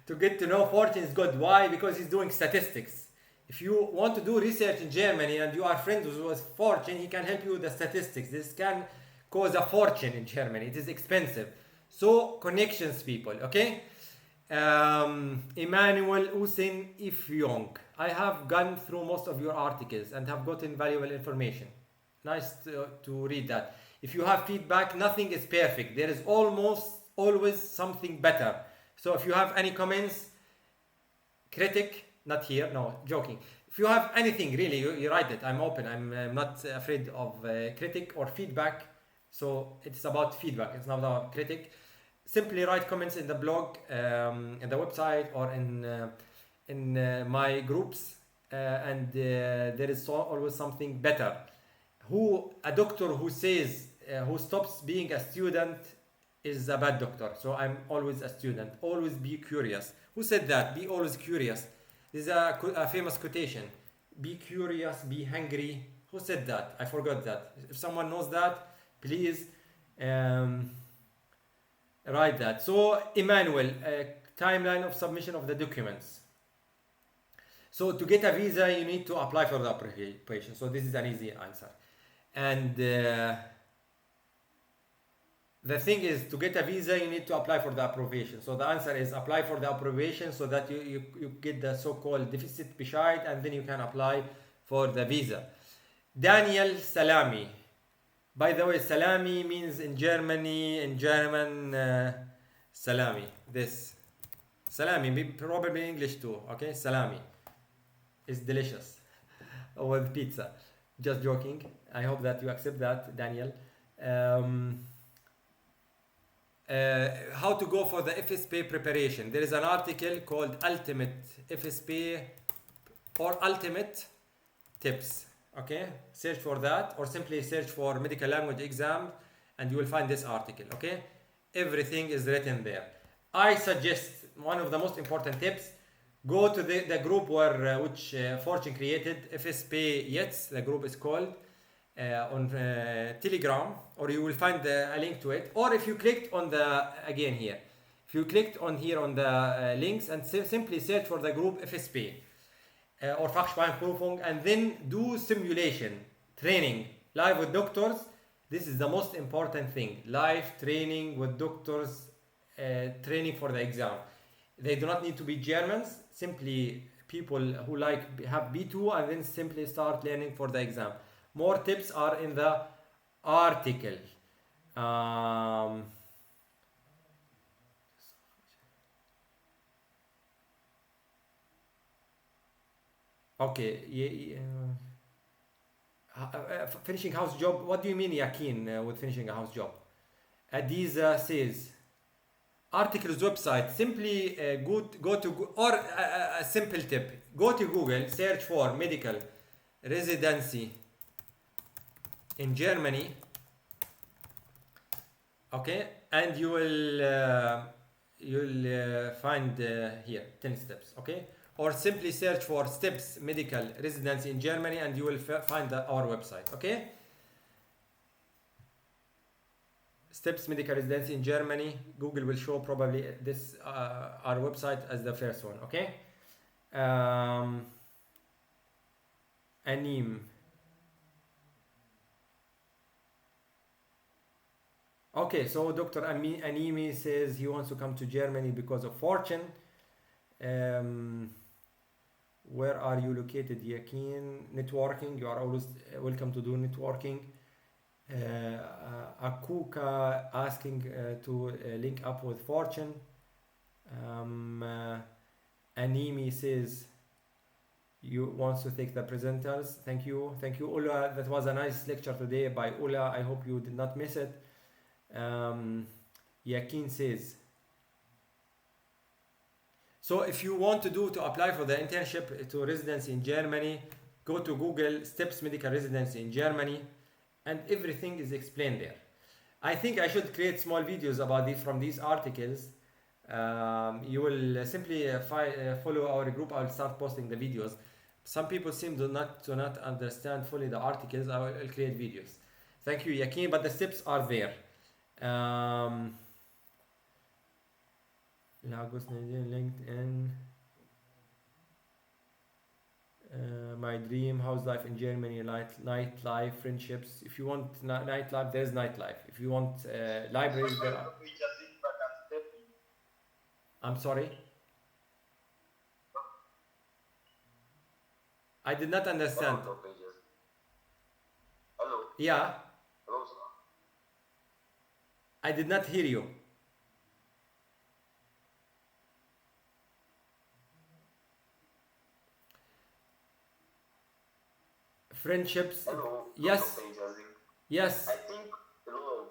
to get to know Fortune is good. Why? Because he's doing statistics. If you want to do research in Germany and you are friends with Fortune, he can help you with the statistics. This can cause a fortune in Germany. It is expensive. So connections, people, okay? Emmanuel Hussein Ifyong. I have gone through most of your articles and have gotten valuable information. Nice to read that. If you have feedback, nothing is perfect. There is almost always something better. So if you have any comments, critic, not here, no, joking. If you have anything, really, you write it. I'm open. I'm not afraid of critic or feedback. So it's about feedback. It's not about critic. Simply write comments in the blog, in the website, or in my groups, and there is always something better. A doctor who says who stops being a student is a bad doctor. So I'm always a student. Always be curious. Who said that? Be always curious. This is a famous quotation. Be curious. Be hungry. Who said that? I forgot that. If someone knows that, please write that. So Emmanuel, timeline of submission of the documents. So to get a visa, you need to apply for the application. So this is an easy answer. And the thing is, to get a visa, you need to apply for the approbation. So the answer is apply for the approbation so that you get the so-called deficit Bescheid, and then you can apply for the visa. Daniel Salami. By the way, salami means in German, salami. This. Salami, probably in English too, okay? Salami. It's delicious. With pizza. Just joking. I hope that you accept that, Daniel. How to go for the FSP preparation. There is an article called Ultimate FSP or Ultimate Tips. Okay, search for that, or simply search for medical language exam and you will find this article. Okay, everything is written there. I suggest one of the most important tips: go to the group which Fortune created, FSP JETZT, the group is called, on Telegram, or you will find a link to it. Or if you clicked on if you clicked on here on the links and simply search for the group FSP. Or Fachsprachenprüfung, and then do simulation training live with doctors. This is the most important thing. Live training with doctors, training for the exam. They do not need to be Germans, simply people who have B2 and then simply start learning for the exam. More tips are in the article. Um, okay. Finishing house job. What do you mean, Yakin, with finishing a house job? Adiza says articles website. Simply go to or a simple tip. Go to Google, search for medical residency in Germany. Okay, and you'll find here 10 steps. Okay, or simply search for steps medical residency in Germany, and you will find our website. Okay, steps medical residency in Germany. Google will show probably this our website as the first one. Okay, Anim. Okay, so Dr. Animi says he wants to come to Germany because of Fortune. Where are you located, Yakin? Networking, you are always welcome to do networking. Akuka asking to link up with Fortune. Animi says you wants to take the presenters. Thank you, Ula. That was a nice lecture today by Ula. I hope you did not miss it. Yakin says, so if you want to apply for the internship to residency in Germany, go to Google steps medical residency in Germany, and everything is explained there. I think I should create small videos about this from these articles. You will simply follow our group. I will start posting the videos. Some people seem to not understand fully the articles. I will create videos. Thank you, Yakin, but the steps are there. Lagos, Nigerian, LinkedIn. My dream house life in Germany, nightlife, friendships. If you want nightlife, there's nightlife. If you want libraries, there are. I'm sorry. I did not understand. Hello. Yeah. Hello, sir. I did not hear you. Friendships. Hello. Yes. Yes. I think a lot of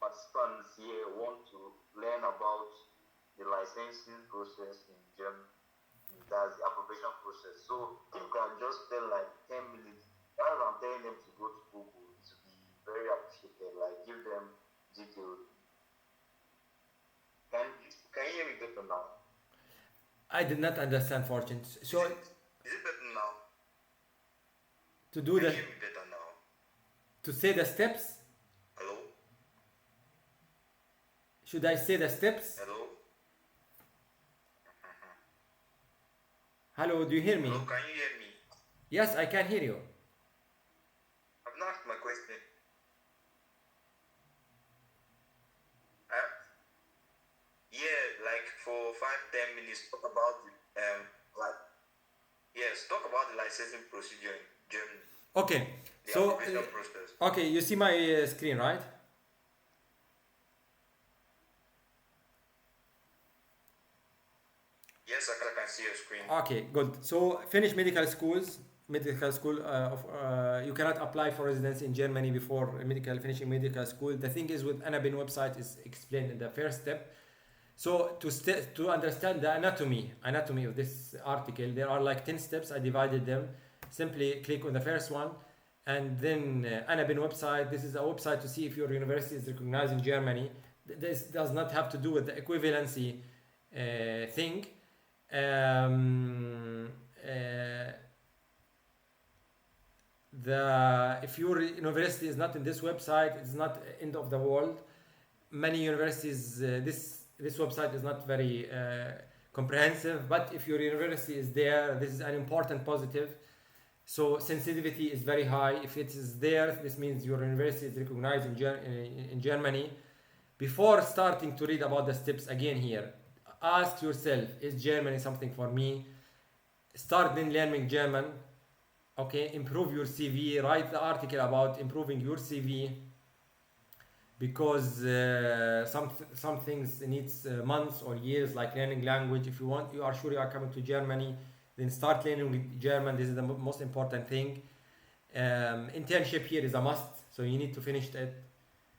participants here want to learn about the licensing process in Germany. That's the application process. So you can just tell like 10 minutes, rather than telling them to go to Google, to be very appreciated, like give them details. Can you hear me better now? I did not understand, Fortune. So Is it better now? to do Can the you hear me better now? to say the steps, Hello? should I say the steps? Hello? Hello, do you hear me? Hello, can you hear me? Yes, I can hear you. I've not asked my question. Yeah, like for 5-10 minutes, talk about talk about the licensing procedure in Germany. Okay. The So application process. okay, you see my screen, right? Yes, I can see your screen. Okay, good. So finish medical school. You cannot apply for residence in Germany before finishing medical school. The thing is, with Anabin website is explained in the first step. So to understand the anatomy of this article, there are like 10 steps. I divided them. Simply click on the first one, and then Anabin website. This is a website to see if your university is recognized in Germany. This does not have to do with the equivalency thing. If your university is not in this website, it's not end of the world. Many universities, this website is not very comprehensive, but if your university is there, this is an important positive. So sensitivity is very high. If it is there, this means your university is recognized in Germany. Before starting to read about the steps again here, ask yourself, is Germany something for me? Start then learning German. Okay, improve your CV. Write the article about improving your CV, because some things needs months or years, like learning language. If you are sure you are coming to Germany, then start learning German. This is the most important thing. Internship here is a must, so you need to finish it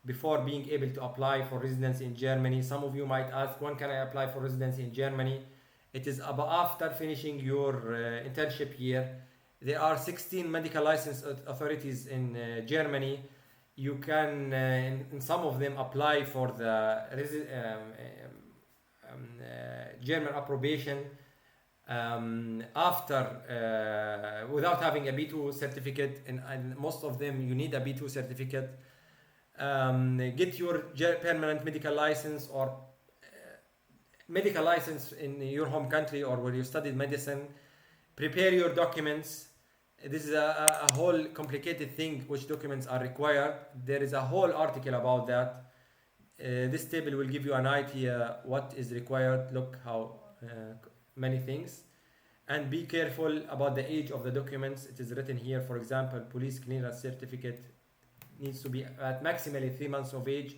before being able to apply for residency in Germany. Some of you might ask, when can I apply for residency in Germany? It is about after finishing your internship year. There are 16 medical license authorities in Germany. You can, in some of them, apply for the German approbation after without having a B2 certificate, and most of them you need a B2 certificate. Get your permanent medical license or medical license in your home country or where you studied medicine. Prepare your documents. This is a whole complicated thing, which documents are required. There is a whole article about that. This table will give you an idea what is required. Look how many things. And be careful about the age of the documents. It is written here, for example, police clearance certificate needs to be at maximally 3 months of age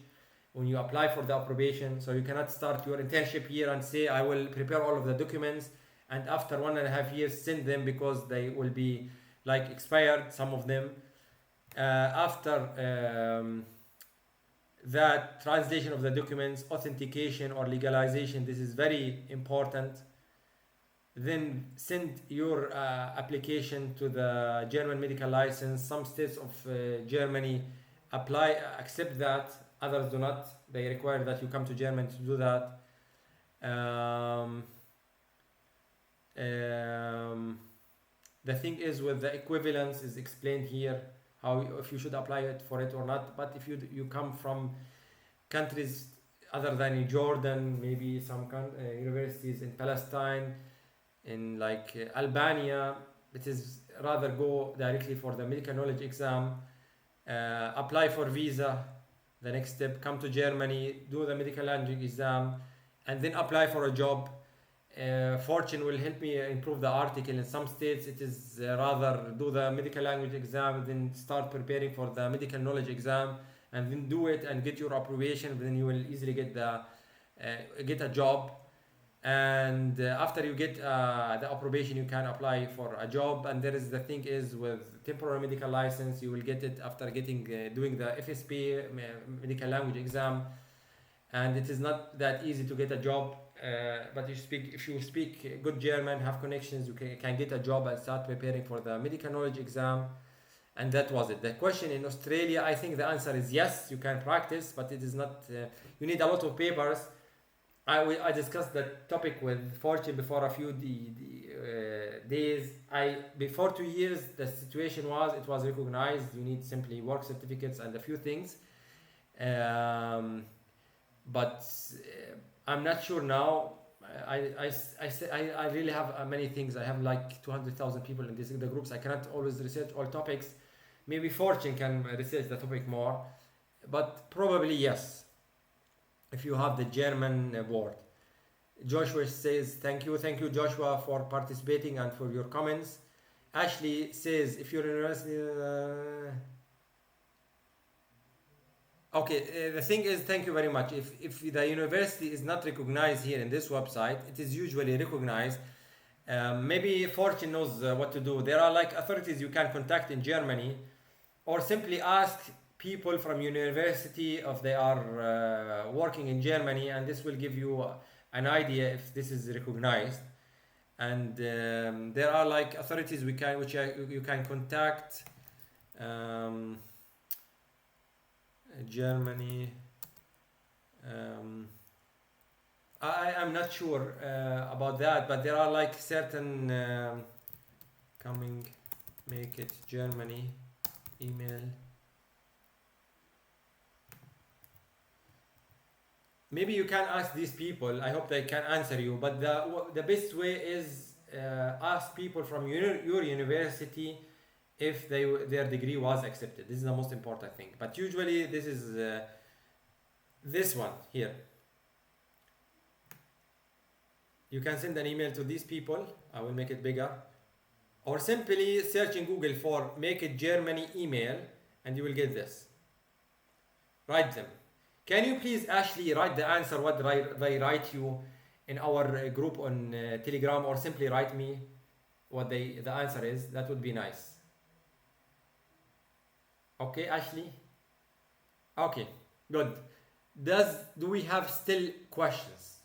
when you apply for the approbation. So you cannot start your internship year and say, I will prepare all of the documents, and after 1.5 years send them, because they will be like expired, some of them. After that, translation of the documents, authentication or legalization, this is very important. Then send your application to the German medical license. Some states of Germany accept that, others do not. They require that you come to Germany to do that. The thing is, with the equivalence is explained here, how if you should apply it for it or not. But if you come from countries other than Jordan, maybe some universities in Palestine, in like Albania, it is rather go directly for the medical knowledge exam, apply for visa. The next step, come to Germany, do the medical language exam, and then apply for a job. Fortune will help me improve the article. In some states it is rather do the medical language exam, then start preparing for the medical knowledge exam, and then do it and get your approbation. Then you will easily get a job. And after you get the approbation, you can apply for a job. And there is the thing is, with temporary medical license, you will get it after getting doing the FSP medical language exam, and it is not that easy to get a job. But if you speak good German, have connections, you can get a job and start preparing for the medical knowledge exam. And that was it. The question in Australia, I think the answer is yes, you can practice, but it is not. You need a lot of papers. I discussed that topic with Fortune before a few days. Before 2 years, the situation it was recognized. You need simply work certificates and a few things. But I'm not sure now. I really have many things. I have like 200,000 people in the groups. I cannot always research all topics. Maybe Fortune can research the topic more, but probably yes, if you have the German word. Joshua says, thank you Joshua for participating and for your comments. Ashley says, if you're university, okay, the thing is, thank you very much. If the university is not recognized here in this website, it is usually recognized. Maybe Fortune knows what to do. There are like authorities you can contact in Germany, or simply ask people from university if they are working in Germany, and this will give you an idea if this is recognized. And there are like authorities you can contact. Germany. I am not sure about that, but there are like certain coming, make it Germany, email. Maybe you can ask these people. I hope they can answer you. But the best way is ask people from your university if their degree was accepted. This is the most important thing. But usually this is this one here. You can send an email to these people. I will make it bigger. Or simply search in Google for Make It Germany email and you will get this. Write them. Can you please, Ashley, write the answer what they write you in our group on Telegram, or simply write me what the answer is? That would be nice. Okay, Ashley? Okay, good. Do we have still questions?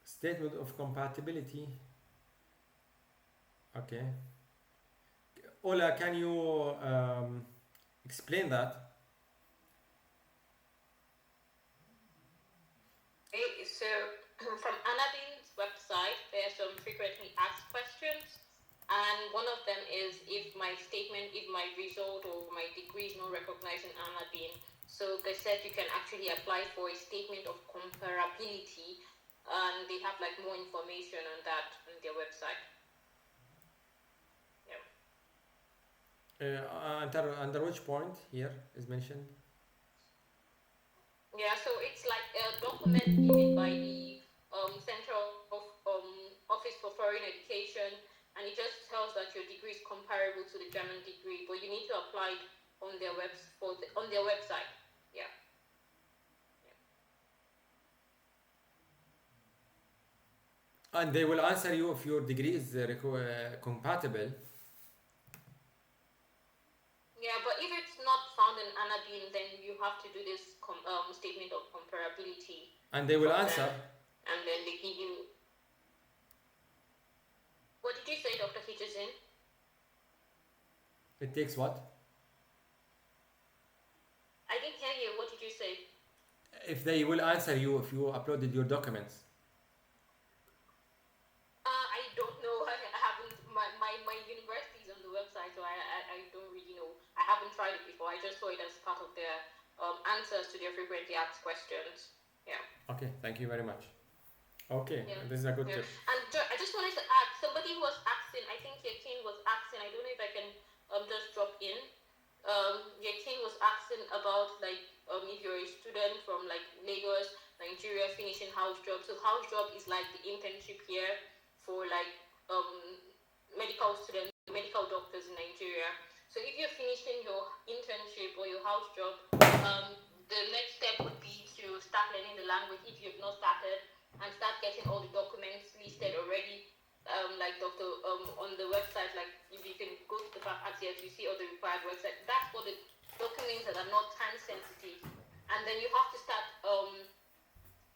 Statement of compatibility. Okay. Ola, can you explain that? Okay, so from Annabin's website, there are some frequently asked questions, and one of them is if my result or my degree is not recognized in Annabin. So they said you can actually apply for a statement of comparability, and they have like more information on that on their website. Under which point here is mentioned? Yeah, so it's like a document given by the Central Office for Foreign Education, and it just tells that your degree is comparable to the German degree, but you need to apply it on their on their website. Yeah. And they will answer you if your degree is compatible. Yeah, but if it's not found in Annabin, then you have to do this statement of comparability. And they will answer. And then they give you. What did you say, Dr. Hitchison? It takes what? I didn't hear you. What did you say? If they will answer you if you uploaded your documents. I don't know. I haven't. My university is on the website, so I don't really know. I haven't tried it before. I just saw it as part of their answers to their frequently asked questions. Yeah. Okay. Thank you very much. Okay. Yeah. This is a good tip. And I just wanted to add, somebody was asking, I think Yakin was asking, I don't know if I can just drop in. Yakin was asking about like if you're a student from like Lagos, Nigeria, finishing house job. So house job is like the internship here for like medical students, medical doctors in Nigeria. So if you're finishing your internship or your house job, the next step would be to start learning the language if you've not started, and start getting all the documents listed already. Like Dr. On the website, like if you can go to the Facharzt, you see all the required website. That's for the documents that are not time sensitive. And then you have to start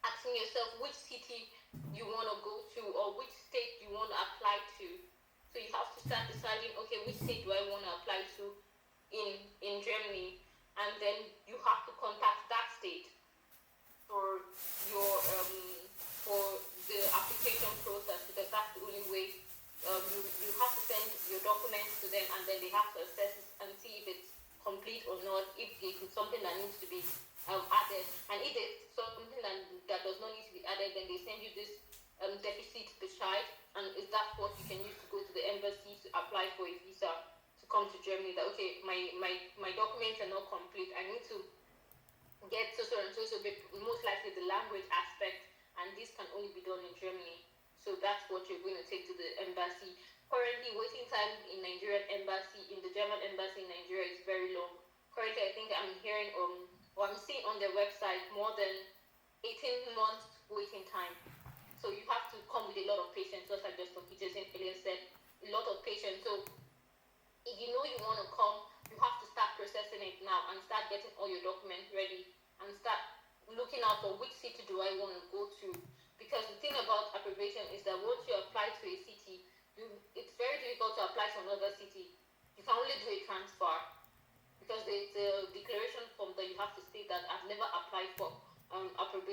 asking yourself which city you want to go to or which state you want to apply to. So you have to start deciding, okay, which state do I want to apply to in Germany? And then you have to contact that state for your for the application process, because that's the only way. You have to send your documents to them, and then they have to assess it and see if it's complete or not, if it's something that needs to be added. And if it's something that does not need to be added, then they send you this deficit Bescheid, and is that what you can use to go to the embassy to apply for a visa to come to Germany? That okay, my documents are not complete, I need to get so and so, most likely the language aspect, and this can only be done in Germany. So that's what you're going to take to the embassy. Currently, waiting time in Nigerian embassy, in the German embassy in Nigeria, is very long. Currently, I think I'm hearing or I'm seeing on their website more than 18 months waiting time. So you have to come with a lot of patience, just like Dr. Peterson earlier said, a lot of patience. So if you know you want to come, you have to start processing it now and start getting all your documents ready and start looking out for which city do I want to go to. Because the thing about approbation is that once you apply to a city, it's very difficult to apply to another city. You can only do a transfer because there's a declaration form that you have to state that I've never applied for approbation